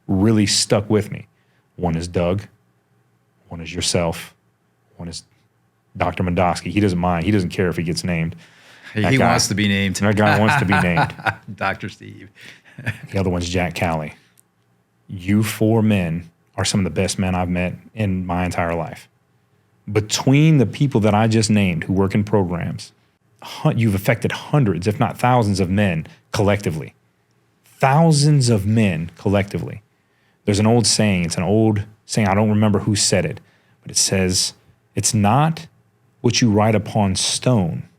really stuck with me. One is Doug. One is yourself. One is Dr. Mendosky. He doesn't mind. He doesn't care if he gets named.
He wants to be named.
That guy wants to be named.
Dr. Steve.
The other one's Jack Calley. You 4 men are some of the best men I've met in my entire life. Between the people that I just named who work in programs, you've affected hundreds, if not thousands of men collectively. Thousands of men collectively. There's an old saying. It's an old saying. I don't remember who said it, but it says, it's not what you write upon stone,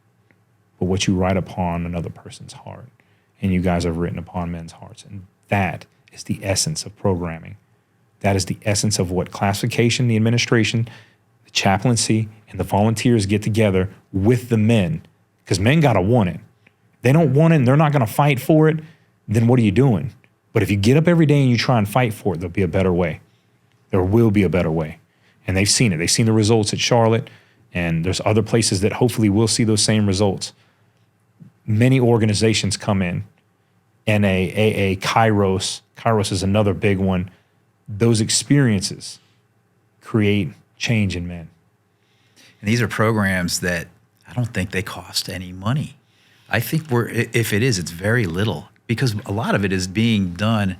but what you write upon another person's heart. and you guys have written upon men's hearts. And that is the essence of programming. That is the essence of what classification, the administration, the chaplaincy, and the volunteers get together with the men, because men got to want it. They don't want it and they're not going to fight for it, then what are you doing? But if you get up every day and you try and fight for it, there'll be a better way. There will be a better way. And they've seen it. They've seen the results at Charlotte, and there's other places that hopefully will see those same results. Many organizations come in, NA, AA, Kairos. Kairos is another big one. Those experiences create change in men.
And these are programs that I don't think they cost any money. I think if it is, it's very little, because a lot of it is being done.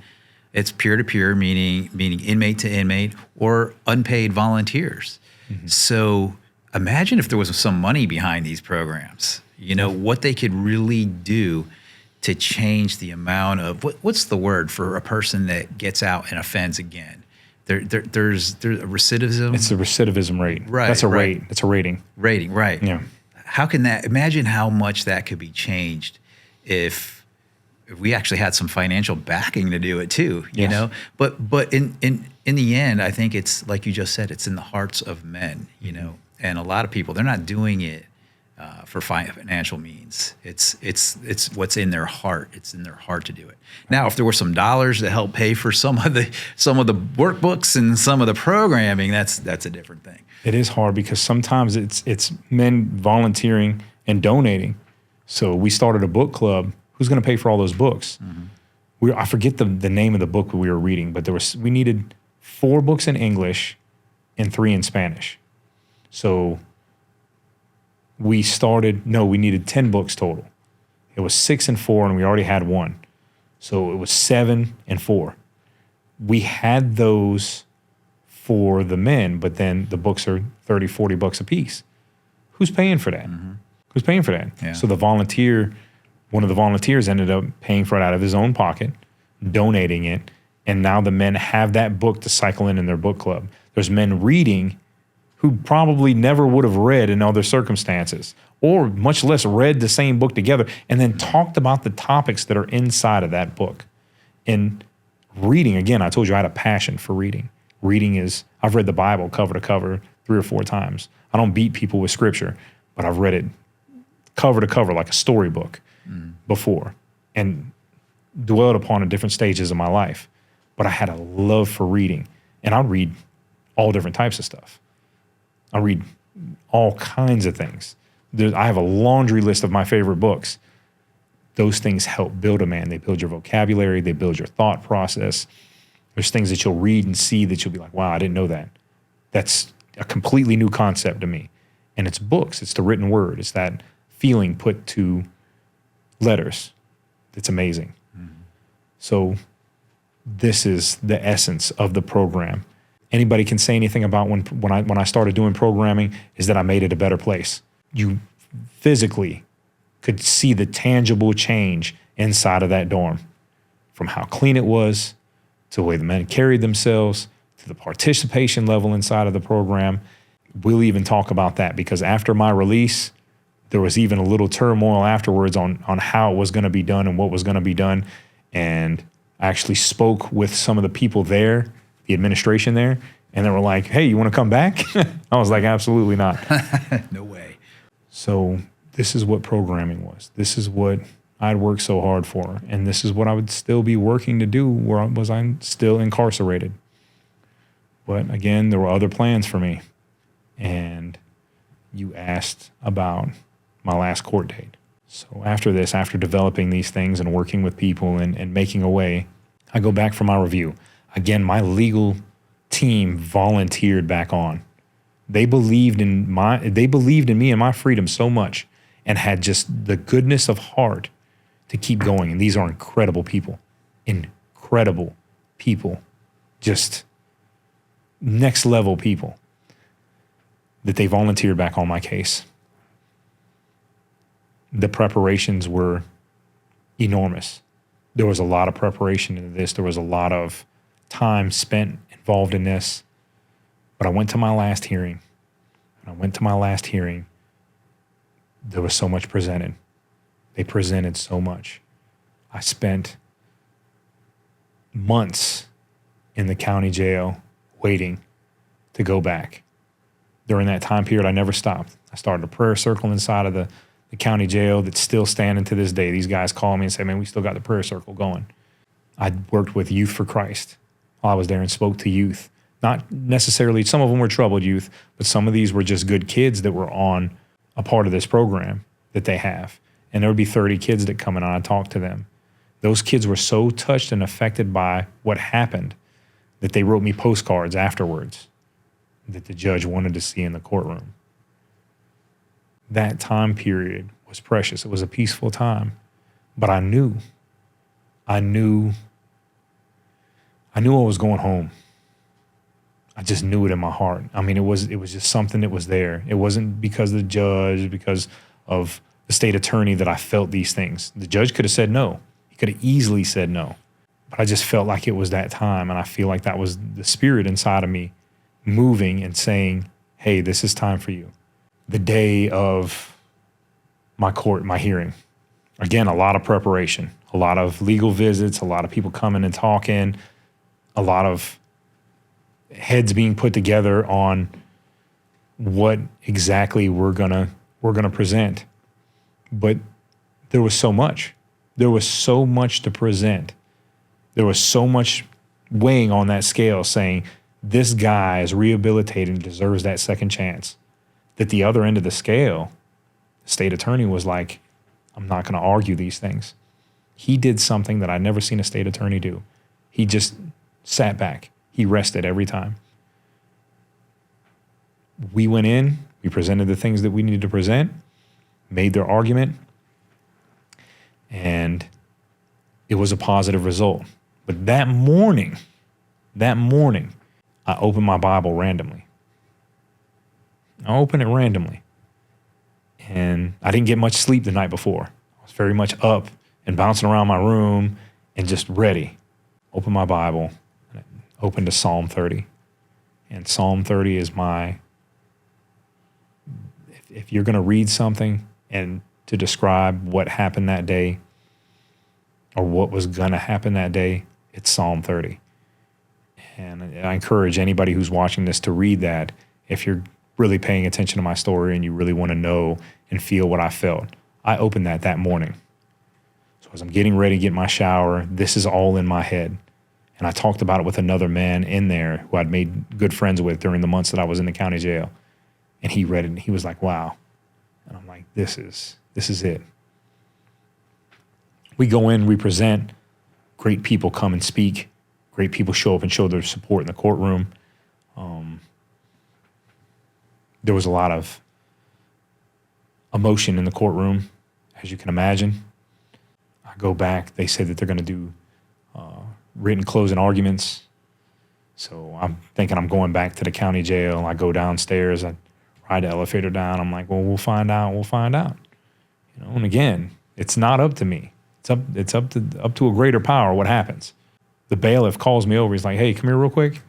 It's peer-to-peer, meaning inmate to inmate, or unpaid volunteers. Mm-hmm. So imagine if there was some money behind these programs, what they could really do to change the amount of, what's the word for a person that gets out and offends again? There's a recidivism.
It's a recidivism rate.
Right.
That's a
right.
rate. It's a rating.
Rating, right.
Yeah.
How can that, imagine how much that could be changed if we actually had some financial backing to do it too, you know? But in the end, I think it's, like you just said, it's in the hearts of men, and a lot of people, they're not doing it for financial means. It's what's in their heart. It's in their heart to do it. Now, if there were some dollars to help pay for some of the workbooks and some of the programming, that's a different thing.
It is hard because sometimes it's men volunteering and donating. So we started a book club. Who's going to pay for all those books? Mm-hmm. I forget the name of the book we were reading, but we needed 4 books in English and 3 in Spanish. So we needed 10 books total. It was 6 and 4, and we already had 1. So it was 7 and 4. We had those for the men, but then the books are $30, $40 a piece. Who's paying for that? Mm-hmm. Who's paying for that? Yeah. So one of the volunteers ended up paying for it out of his own pocket, donating it, and now the men have that book to cycle in their book club. There's men reading who probably never would have read in other circumstances, or much less read the same book together and then talked about the topics that are inside of that book. And reading, again, I told you I had a passion for reading. I've read the Bible cover to cover 3 or 4 times. I don't beat people with scripture, but I've read it cover to cover like a storybook before, and dwelled upon at different stages of my life. But I had a love for reading, and I'd read all different types of stuff. I read all kinds of things. I have a laundry list of my favorite books. Those things help build a man. They build your vocabulary. They build your thought process. There's things that you'll read and see that you'll be like, wow, I didn't know that. That's a completely new concept to me. And it's books. It's the written word. It's that feeling put to letters. It's amazing. Mm-hmm. So this is the essence of the program. Anybody can say anything about when I started doing programming is that I made it a better place. You physically could see the tangible change inside of that dorm, from how clean it was to the way the men carried themselves to the participation level inside of the program. We'll even talk about that, because after my release, there was even a little turmoil afterwards on how it was going to be done and what was going to be done. And I actually spoke with some of the people there, the administration there, and they were like, hey, you want to come back? I was like, absolutely not.
No way.
So this is what programming was. This is what I'd worked so hard for. And this is what I would still be working to do I'm still incarcerated. But again, there were other plans for me. And you asked about my last court date. So after this, after developing these things and working with people and making a way, I go back for my review. Again, my legal team volunteered back on. They believed in me and my freedom so much, and had just the goodness of heart to keep going. And these are incredible people, just next level people, that they volunteered back on my case. The preparations were enormous. There was a lot of preparation into this. There was a lot of time spent involved in this. But I went to my last hearing. There was so much presented. They presented so much. I spent months in the county jail waiting to go back. During that time period, I never stopped. I started a prayer circle inside of the county jail that's still standing to this day. These guys call me and say, man, we still got the prayer circle going. I worked with Youth for Christ while I was there and spoke to youth. Not necessarily, some of them were troubled youth, but some of these were just good kids that were on a part of this program that they have. And there would be 30 kids that come in and I'd talk to them. Those kids were so touched and affected by what happened that they wrote me postcards afterwards that the judge wanted to see in the courtroom. That time period was precious. It was a peaceful time. But I knew I was going home. I just knew it in my heart. I mean, it was just something that was there. It wasn't because of the judge, because of the state attorney that I felt these things. The judge could have said no. He could have easily said no. But I just felt like it was that time. And I feel like that was the spirit inside of me moving and saying, hey, this is time for you. The day of my hearing, again, a lot of preparation, a lot of legal visits, a lot of people coming and talking, a lot of heads being put together on what exactly we're gonna present. But there was so much. There was so much to present. There was so much weighing on that scale saying, this guy is rehabilitated and deserves that second chance. That the other end of the scale, the state attorney was like, I'm not going to argue these things. He did something that I'd never seen a state attorney do. He just sat back. He rested every time. We went in, we presented the things that we needed to present, made their argument, and it was a positive result. But that morning, I opened my Bible randomly. I opened it randomly. And I didn't get much sleep the night before. I was very much up and bouncing around my room and just ready. Opened my Bible, and I opened to Psalm 30. And Psalm 30 is if you're going to read something and to describe what happened that day or what was going to happen that day, it's Psalm 30. And I encourage anybody who's watching this to read that if you're really paying attention to my story and you really want to know and feel what I felt. I opened that morning. So as I'm getting ready to get my shower, this is all in my head. And I talked about it with another man in there who I'd made good friends with during the months that I was in the county jail. And he read it and he was like, wow. And I'm like, this is it. We go in, we present, great people come and speak. Great people show up and show their support in the courtroom. There was a lot of emotion in the courtroom, as you can imagine. I go back. They say that they're going to do written closing arguments. So I'm thinking I'm going back to the county jail. I go downstairs. I ride the elevator down. I'm like, well, we'll find out. You know, and again, it's not up to me. It's up to a greater power what happens. The bailiff calls me over. He's like, hey, come here real quick.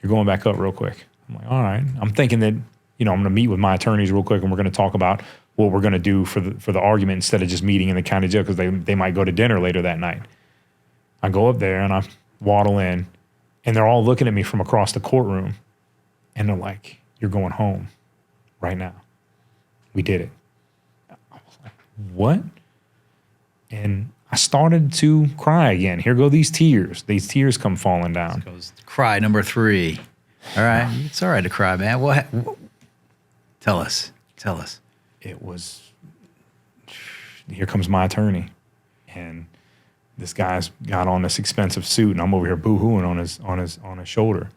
You're going back up real quick. I'm like, all right. I'm thinking that, I'm going to meet with my attorneys real quick and we're going to talk about what we're going to do for the argument instead of just meeting in the county jail because they might go to dinner later that night. I go up there and I waddle in and they're all looking at me from across the courtroom and they're like, you're going home right now. We did it. I was like, what? And I started to cry again. Here go these tears. These tears come falling down.
This goes cry number 3. All right. It's all right to cry, man. What? Tell us.
It was, here comes my attorney. And this guy's got on this expensive suit and I'm over here boo-hooing on his shoulder.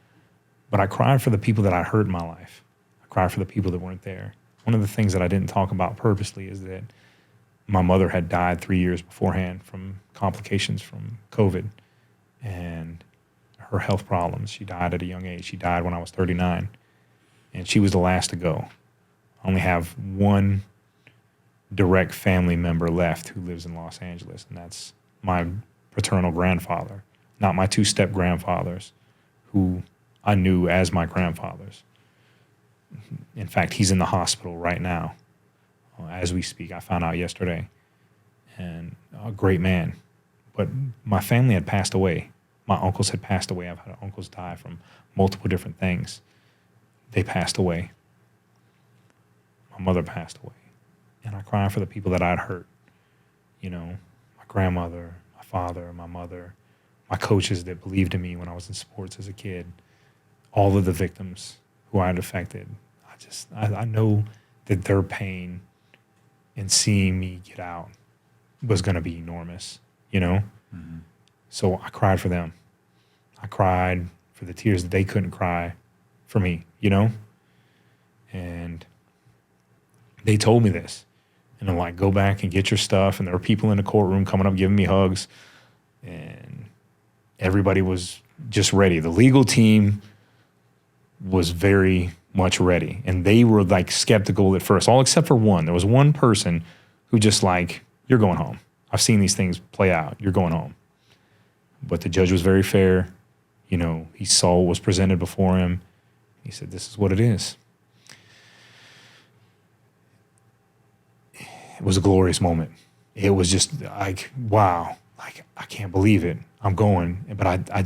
But I cried for the people that I hurt in my life. I cried for the people that weren't there. One of the things that I didn't talk about purposely is that my mother had died 3 years beforehand from complications from COVID and her health problems. She died at a young age. She died when I was 39, and she was the last to go. I only have one direct family member left who lives in Los Angeles, and that's my paternal grandfather, not my 2 step grandfathers, who I knew as my grandfathers. In fact, he's in the hospital right now. As we speak, I found out yesterday. And a great man, But my family had passed away. My uncles had passed away. I've had uncles die from multiple different things. They passed away. My mother passed away. And I cried for the people that I'd hurt. You know, my grandmother, my father, my mother, my coaches that believed in me when I was in sports as a kid, all of the victims who I had affected. I know that their pain in seeing me get out was going to be enormous, you know? Mm-hmm. So I cried for them. I cried for the tears that they couldn't cry for me, you know? And they told me this. And I'm like, go back and get your stuff. And there were people in the courtroom coming up, giving me hugs. And everybody was just ready. The legal team was very much ready. And they were like skeptical at first, all except for one. There was one person who just like, you're going home. I've seen these things play out. You're going home. But the judge was very fair. You know, he saw what was presented before him. He said, this is what it is. It was a glorious moment. It was just like, wow, like, I can't believe it. I'm going. But I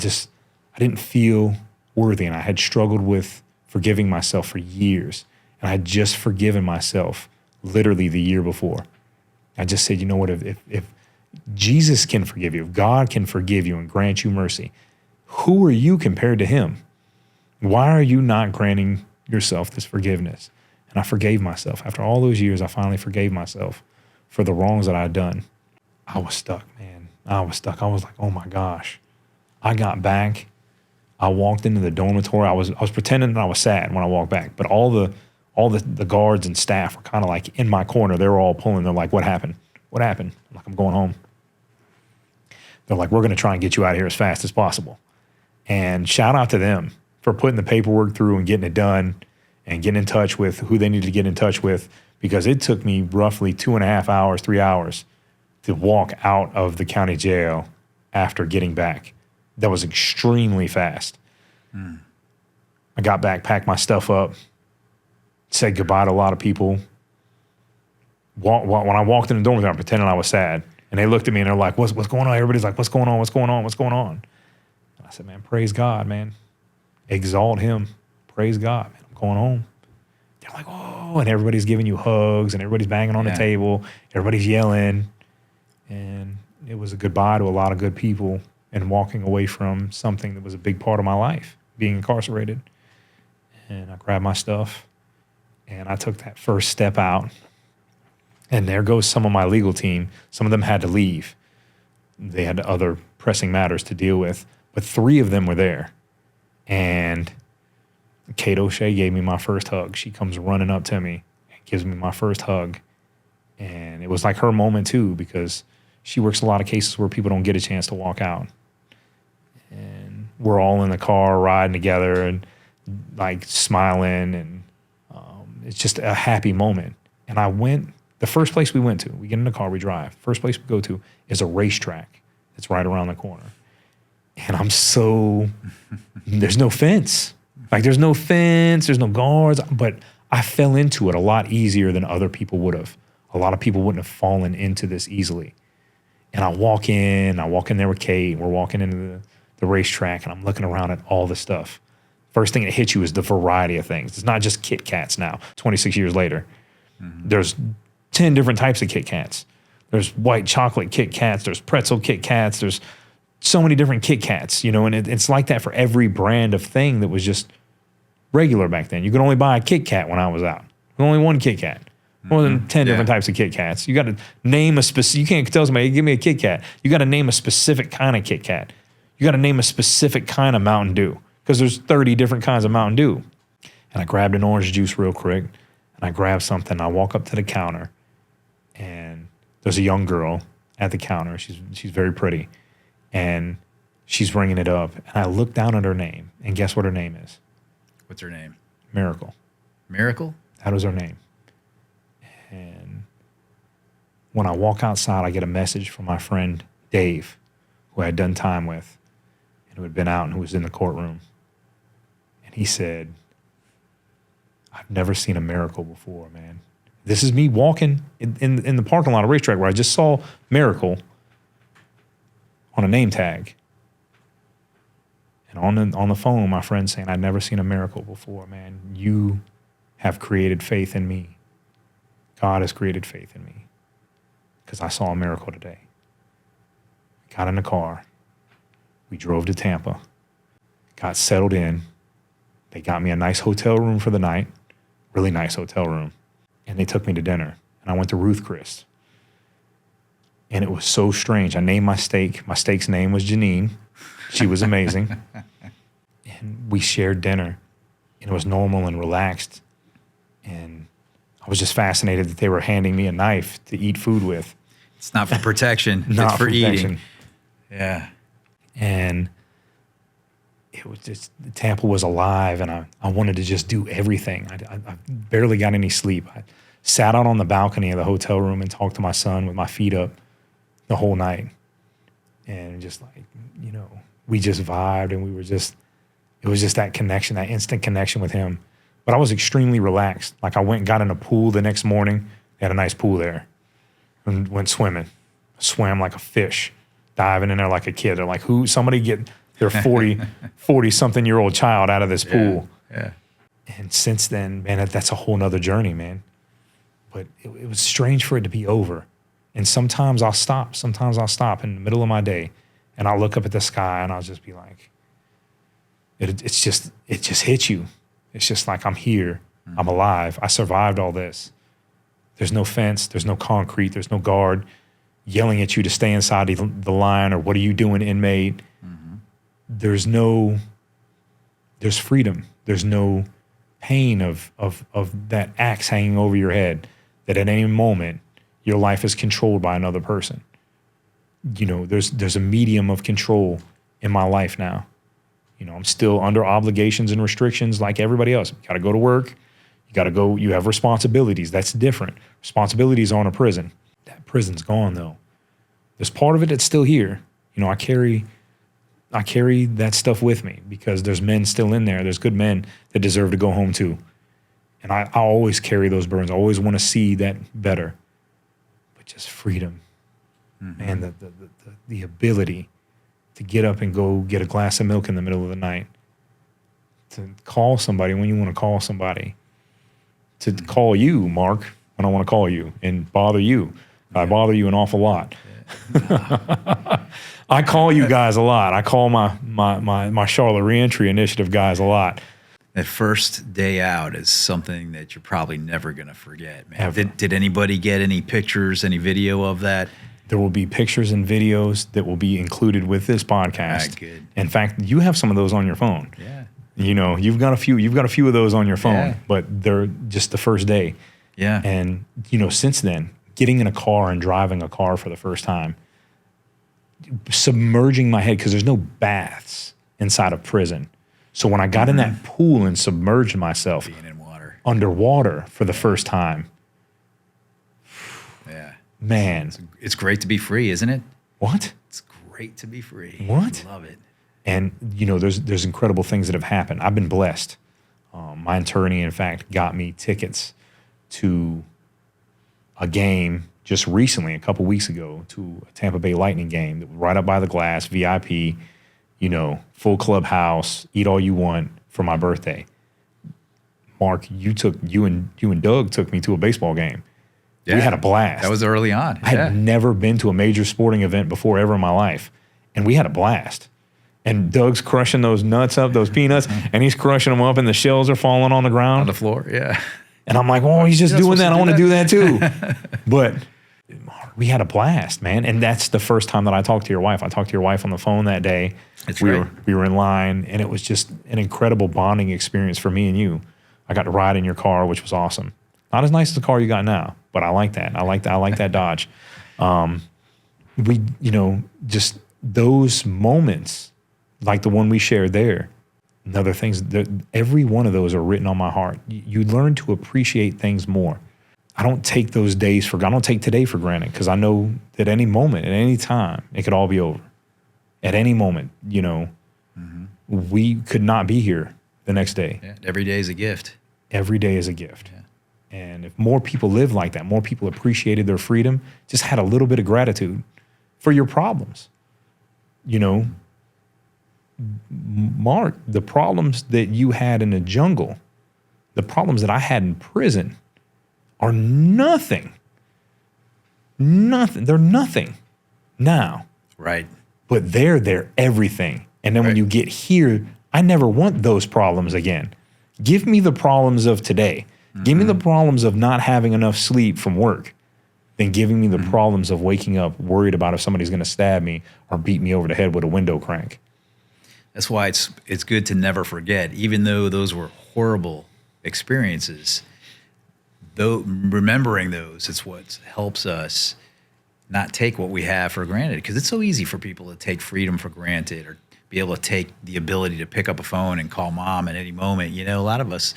didn't feel worthy. And I had struggled with forgiving myself for years. And I had just forgiven myself literally the year before. I just said, you know what, if Jesus can forgive you, if God can forgive you and grant you mercy, who are you compared to him? Why are you not granting yourself this forgiveness? And I forgave myself. After all those years, I finally forgave myself for the wrongs that I'd done. I was stuck, man. I was stuck. I was like, oh my gosh. I got back. I walked into the dormitory. I was pretending that I was sad when I walked back, but all the guards and staff were kind of like in my corner. They were all pulling. They're like, what happened? What happened? I'm like, I'm going home. They're like, we're going to try and get you out of here as fast as possible. And shout out to them for putting the paperwork through and getting it done and getting in touch with who they needed to get in touch with, because it took me roughly 2.5 hours, 3 hours to walk out of the county jail after getting back. That was extremely fast. Mm. I got back, packed my stuff up, said goodbye to a lot of people. When I walked in the dorm, I was pretending I was sad. And they looked at me and they're like, what's going on? Everybody's like, what's going on? What's going on? What's going on? And I said, man, praise God, man. Exalt him. Praise God, man. I'm going home. They're like, oh, and everybody's giving you hugs and everybody's banging on the table. Everybody's yelling. And it was a goodbye to a lot of good people and walking away from something that was a big part of my life, being incarcerated. And I grabbed my stuff and I took that first step out. And there goes some of my legal team. Some of them had to leave. They had other pressing matters to deal with. But 3 of them were there. And Kate O'Shea gave me my first hug. She comes running up to me and gives me my first hug. And it was like her moment too, because she works a lot of cases where people don't get a chance to walk out. And we're all in the car riding together and like smiling. And it's just a happy moment. And the first place we went to, we get in the car, we drive. First place we go to is a racetrack. It's right around the corner. And there's no fence. Like there's no fence, there's no guards, but I fell into it a lot easier than other people would have. A lot of people wouldn't have fallen into this easily. And I walk in there with Kate, we're walking into the racetrack and I'm looking around at all the stuff. First thing that hits you is the variety of things. It's not just Kit Kats now, 26 years later. Mm-hmm. There's 10 different types of Kit Kats. There's white chocolate Kit Kats, there's pretzel Kit Kats, there's so many different Kit Kats, you know, and it's like that for every brand of thing that was just regular back then. You could only buy a Kit Kat when I was out. Only one Kit Kat. More than 10 different types of Kit Kats. You got to name a specific, you can't tell somebody, give me a Kit Kat. You got to name a specific kind of Kit Kat. You got to name a specific kind of Mountain Dew, because there's 30 different kinds of Mountain Dew. And I grabbed an orange juice real quick, and I grabbed something. I walk up to the counter, and there's a young girl at the counter. She's very pretty. And she's ringing it up. And I look down at her name, and guess what her name is?
What's her name?
Miracle.
Miracle?
That was her name. And when I walk outside, I get a message from my friend Dave, who I had done time with, and who had been out and who was in the courtroom. And he said, I've never seen a miracle before, man. This is me walking in the parking lot of racetrack where I just saw Miracle. on a name tag. And on the phone, my friend saying, I'd never seen a miracle before, man. You have created faith in me. God has created faith in me because I saw a miracle today. Got in the car. We drove to Tampa, got settled in. They got me a nice hotel room for the night, really nice hotel room. And they took me to dinner. And I went to Ruth Chris. And it was so strange. I named my steak. My steak's name was Janine. She was amazing. And we shared dinner. And it was normal and relaxed. And I was just fascinated that they were handing me a knife to eat food with.
It's not for protection.
Not
it's for
protection.
eating. Yeah.
And it was just, Tampa was alive, and I wanted to just do everything. I barely got any sleep. I sat out on the balcony of the hotel room and talked to my son with my feet up the whole night. And just like, you know, we just vibed, and it was just that connection, that instant connection with him. But I was extremely relaxed. Like I went and got in a pool the next morning. They had a nice pool there. And went swimming. Swam like a fish, diving in there like a kid. They're like, somebody get their 40-something-year-old child out of this pool.
Yeah.
And since then, man, that's a whole nother journey, man. But it was strange for it to be over. And sometimes I'll stop. Sometimes I'll stop in the middle of my day, and I'll look up at the sky, and I'll just be like, it just hits you. It's just like, I'm here. Mm-hmm. I'm alive. I survived all this. There's no fence. There's no concrete. There's no guard yelling at you to stay inside the line, or what are you doing, inmate? Mm-hmm. There's freedom. There's no pain of that axe hanging over your head, that at any moment your life is controlled by another person. You know, there's a medium of control in my life now. You know, I'm still under obligations and restrictions like everybody else. You got to go to work. You got to go. You have responsibilities. That's different. Responsibilities on a prison. That prison's gone though. There's part of it that's still here. You know, I carry that stuff with me because there's men still in there. There's good men that deserve to go home too. And I always carry those burdens. I always want to see that better. But just freedom, and the ability to get up and go get a glass of milk in the middle of the night, to call somebody when you want to call somebody, to call you, Mark, when I want to call you, and bother you. I bother you an awful lot. Yeah. I call you guys a lot. I call my Charlotte Reentry Initiative guys a lot.
That first day out is something that you're probably never going to forget, man. Did anybody get any pictures, any video of that?
There will be pictures and videos that will be included with this podcast.
Ah, good.
In fact, you have some of those on your phone.
Yeah.
You know, you've got a few of those on your phone, but they're just the first day.
Yeah.
And, you know, since then, getting in a car and driving a car for the first time, submerging my head, because there's no baths inside of prison. So when I got in that pool and submerged myself
being in water,
underwater for the first time, man,
it's great to be free, isn't it?
What?
It's great to be free.
What?
I love it.
And you know, there's incredible things that have happened. I've been blessed. My attorney, in fact, got me tickets to a game just recently, a couple weeks ago, to a Tampa Bay Lightning game that was right up by the glass, VIP, you know, full clubhouse, eat all you want for my birthday. Mark, you and Doug took me to a baseball game. Yeah, we had a blast.
That was early on.
I had never been to a major sporting event before ever in my life, and we had a blast. And Doug's crushing those nuts up, those peanuts, and he's crushing them up, and the shells are falling on the ground.
On the floor, yeah.
And I'm like, oh, he's just doing that. I want to do that too. But we had a blast, man. And that's the first time that I talked to your wife. I talked to your wife on the phone that day. We were in line, and it was just an incredible bonding experience for me and you. I got to ride in your car, which was awesome. Not as nice as the car you got now, but I like that. I like that Dodge. You know, just those moments, like the one we shared there, and other things, every one of those are written on my heart. You learn to appreciate things more. I don't take those days I don't take today for granted, because I know that any moment, at any time, it could all be over. At any moment, you know, we could not be here the next day.
Yeah, every day is a gift.
Every day is a gift. Yeah. And if more people lived like that, more people appreciated their freedom, just had a little bit of gratitude for your problems. you know, Mark, the problems that you had in the jungle, the problems that I had in prison are nothing. Nothing. They're nothing now.
Right.
But they're everything. And then when you get here, I never want those problems again. Give me the problems of today. Give me the problems of not having enough sleep from work than giving me the problems of waking up worried about if somebody's going to stab me or beat me over the head with a window crank.
That's why it's good to never forget, even though those were horrible experiences, though remembering those, it's what helps us not take what we have for granted. Because it's so easy for people to take freedom for granted or be able to take the ability to pick up a phone and call mom at any moment. You know, a lot of us,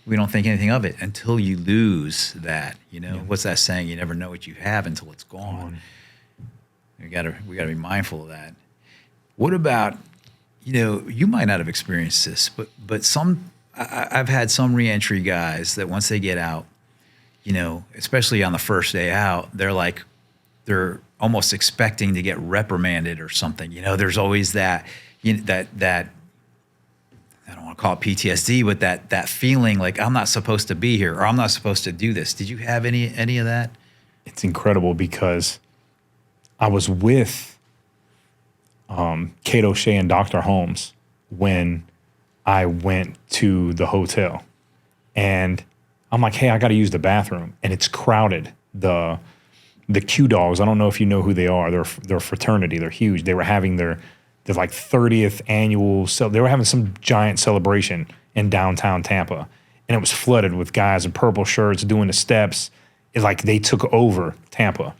we don't think anything of it until you lose that. You know, what's that saying? You never know what you have until it's gone. We gotta be mindful of that. What about, you know, you might not have experienced this, but I've had some reentry guys that once they get out, you know, especially on the first day out, they're almost expecting to get reprimanded or something. You know, there's always that, you know, that I don't want to call it PTSD, but that feeling like I'm not supposed to be here or I'm not supposed to do this. Did you have any of that?
It's incredible because I was with Kate O'Shea and Dr. Holmes when I went to the hotel. And I'm like, hey, I got to use the bathroom. And it's crowded. The Q Dogs, I don't know if you know who they are. They're a fraternity. They're huge. They were having their like 30th annual, they were having some giant celebration in downtown Tampa. And it was flooded with guys in purple shirts doing the steps. It's like they took over Tampa.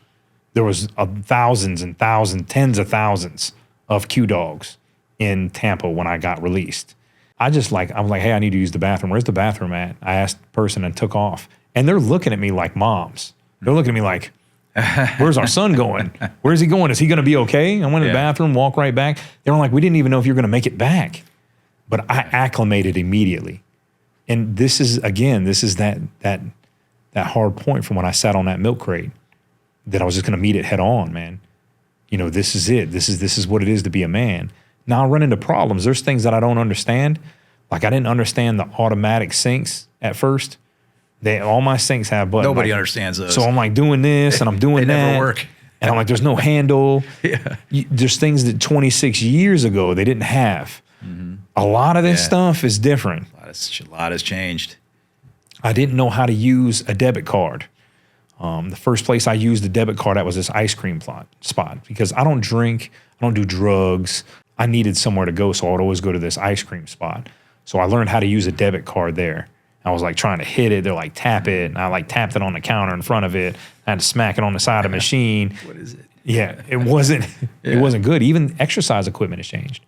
There was thousands and thousands, tens of thousands of Q Dogs in Tampa when I got released. I'm like, hey, I need to use the bathroom. Where's the bathroom at? I asked the person and took off. And they're looking at me like moms. They're looking at me like, where's our son going? Where's he going? Is he going to be okay? I went to the bathroom, walked right back. They were like, we didn't even know if you're going to make it back. But I acclimated immediately. And this is that hard point from when I sat on that milk crate that I was just going to meet it head on, man. You know, this is it. This is what it is to be a man. Now I run into problems. There's things that I don't understand. Like I didn't understand the automatic sinks at first. All my sinks have buttons.
Nobody understands those.
So I'm like doing this and I'm doing that.
They never work.
And I'm like, there's no handle. There's things that 26 years ago they didn't have. A lot of this stuff is different.
A lot has changed.
I didn't know how to use a debit card. The first place I used a debit card at was this ice cream spot because I don't drink, I don't do drugs. I needed somewhere to go, so I would always go to this ice cream spot. So I learned how to use a debit card there. I was like trying to hit it. They're like, tap it. And I like tapped it on the counter in front of it. I had to smack it on the side of the machine.
What is it?
Yeah, it wasn't good. Even exercise equipment has changed.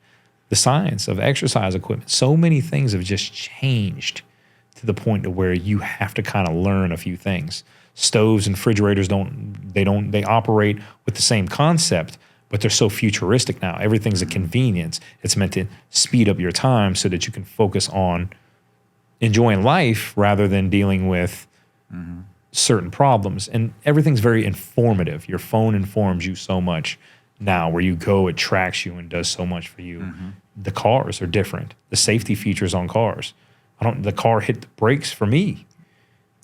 The science of exercise equipment. So many things have just changed to the point to where you have to kind of learn a few things. Stoves and refrigerators they operate with the same concept, but they're so futuristic now. Everything's a convenience. It's meant to speed up your time so that you can focus on enjoying life rather than dealing with certain problems. And everything's very informative. Your phone informs you so much now. Where you go, it tracks you and does so much for you. The cars are different. The safety features on cars. The car hit the brakes for me.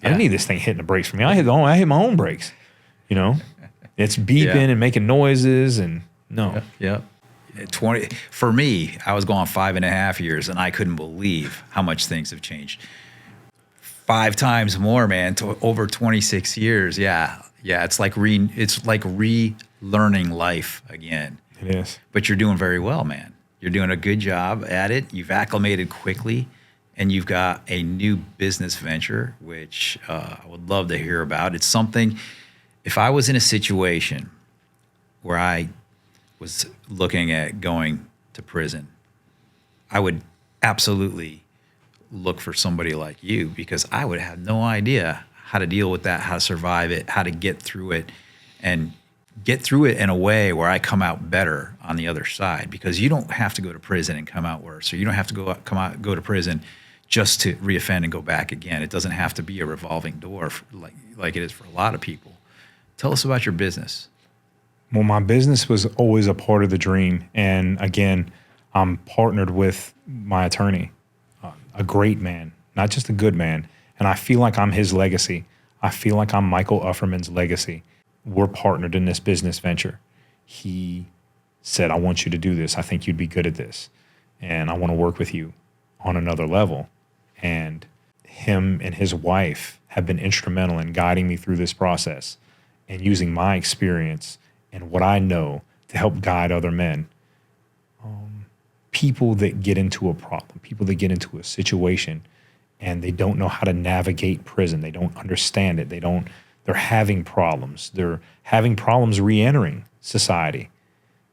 I didn't need this thing hitting the brakes for me. I hit my own brakes. You know, it's beeping and making noises and no.
Yeah. 20 for me, I was gone 5.5 years and I couldn't believe how much things have changed. 5 times more, man, to over 26 years. Yeah. It's like relearning life again.
It is.
But you're doing very well, man. You're doing a good job at it. You've acclimated quickly. And you've got a new business venture, which I would love to hear about. It's something, if I was in a situation where I was looking at going to prison, I would absolutely look for somebody like you because I would have no idea how to deal with that, how to survive it, how to get through it, and get through it in a way where I come out better on the other side. Because you don't have to go to prison and come out worse, or you don't have to go to prison just to reoffend and go back again. It doesn't have to be a revolving door like it is for a lot of people. Tell us about your business.
Well, my business was always a part of the dream. And again, I'm partnered with my attorney, a great man, not just a good man. And I feel like I'm his legacy. I feel like I'm Michael Ufferman's legacy. We're partnered in this business venture. He said, I want you to do this. I think you'd be good at this. And I want to work with you on another level. And him and his wife have been instrumental in guiding me through this process and using my experience and what I know to help guide other men. People that get into a problem, people that get into a situation and they don't know how to navigate prison. They don't understand it. They're having problems. They're having problems re-entering society.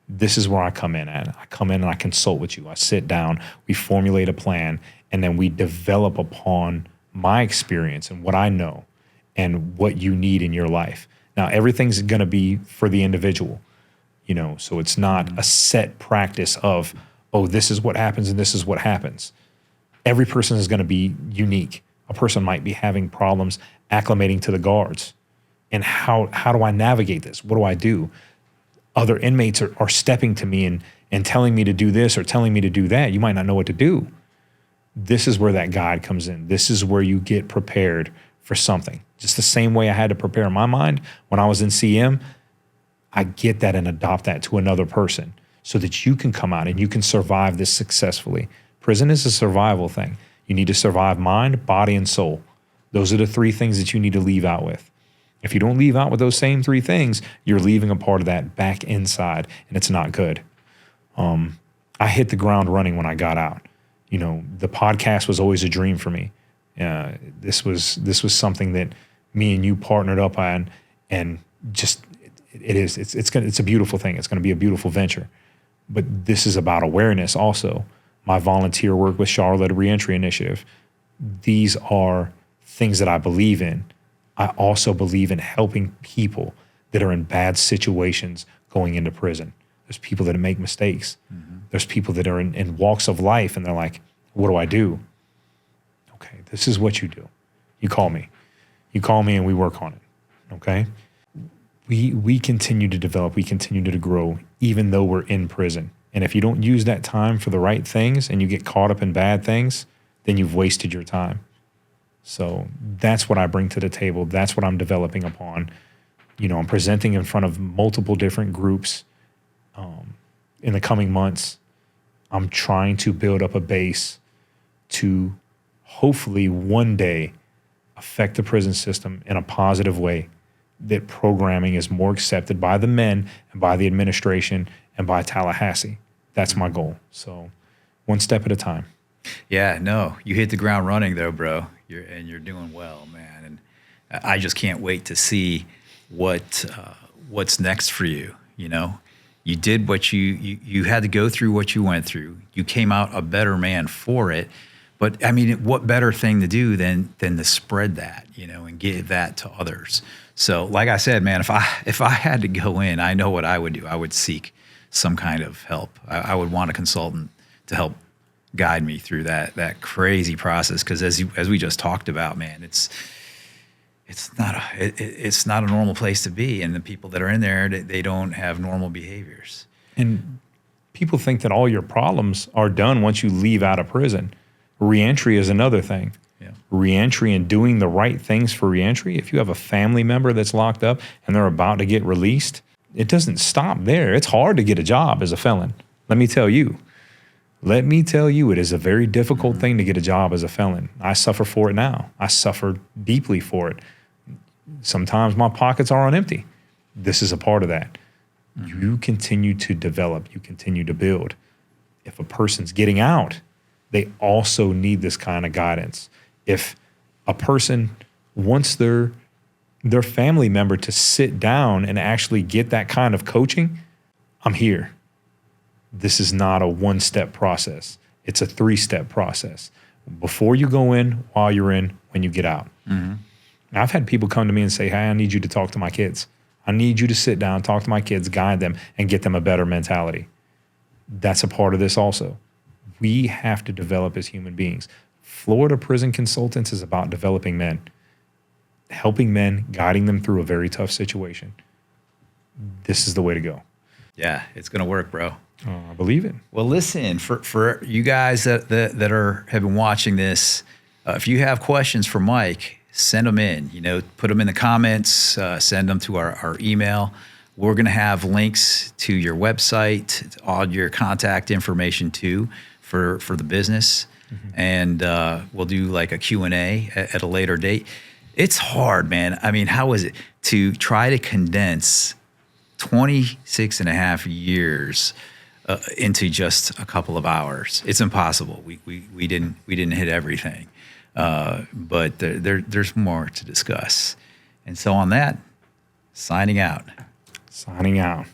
This is where I come in at. I come in and I consult with you. I sit down, we formulate a plan, and then we develop upon my experience and what I know and what you need in your life. Now, everything's going to be for the individual, so it's not a set practice of, oh, this is what happens and this is what happens. Every person is going to be unique. A person might be having problems acclimating to the guards. And how do I navigate this? What do I do? Other inmates are stepping to me and telling me to do this or telling me to do that. You might not know what to do. This is where that guide comes in. This is where you get prepared for something. Just the same way I had to prepare my mind when I was in CM, I get that and adopt that to another person so that you can come out and you can survive this successfully. Prison is a survival thing. You need to survive mind, body, and soul. Those are the three things that you need to leave out with. If you don't leave out with those same three things, you're leaving a part of that back inside, and it's not good. I hit the ground running when I got out. The podcast was always a dream for me. This was something that me and you partnered up on, and just it's a beautiful thing. It's going to be a beautiful venture. But this is about awareness also. My volunteer work with Charlotte Reentry Initiative. These are things that I believe in. I also believe in helping people that are in bad situations going into prison. There's people that make mistakes. Mm-hmm. There's people that are in walks of life and they're like, what do I do? Okay, this is what you do. You call me. You call me and we work on it, okay? We continue to develop, we continue to grow, even though we're in prison. And if you don't use that time for the right things and you get caught up in bad things, then you've wasted your time. So that's what I bring to the table. That's what I'm developing upon. I'm presenting in front of multiple different groups in the coming months. I'm trying to build up a base to hopefully one day affect the prison system in a positive way, that programming is more accepted by the men and by the administration and by Tallahassee. That's my goal. So one step at a time.
Yeah, no, you hit the ground running though, bro. You're doing well, man. And I just can't wait to see what's next for you. You did what you had to go through what you went through. You came out a better man for it. But I mean, what better thing to do than to spread that, and give that to others. So like I said, man, if I had to go in, I know what I would do. I would seek some kind of help. I would want a consultant to help guide me through that crazy process. Because as we just talked about, man, it's not a normal place to be, and the people that are in there, they don't have normal behaviors.
And people think that all your problems are done once you leave out of prison. Reentry is another thing. Yeah. Reentry and doing the right things for reentry. If you have a family member that's locked up and they're about to get released, it doesn't stop there. It's hard to get a job as a felon. Let me tell you, it is a very difficult thing to get a job as a felon. I suffer for it now. I suffer deeply for it. Sometimes my pockets are on empty. This is a part of that. Mm-hmm. You continue to develop. You continue to build. If a person's getting out, they also need this kind of guidance. If a person wants their family member to sit down and actually get that kind of coaching, I'm here. This is not a one-step process. It's a 3-step process. Before you go in, while you're in, when you get out. Mm-hmm. Now, I've had people come to me and say, hey, I need you to talk to my kids. I need you to sit down, talk to my kids, guide them, and get them a better mentality. That's a part of this also. We have to develop as human beings. Florida Prison Consultants is about developing men, helping men, guiding them through a very tough situation. this is the way to go.
Yeah, it's going to work, bro.
I believe it.
Well, listen, for you guys that have been watching this, if you have questions for Mike, send them in. Put them in the comments. Send them to our email. We're going to have links to your website, all your contact information too for the business, and we'll do like a Q&A at a later date. It's hard, man. I mean, how is it to try to condense 26 and a half years into just a couple of hours? It's impossible. We didn't hit everything, but there's more to discuss. And so on that, signing out.
Signing out.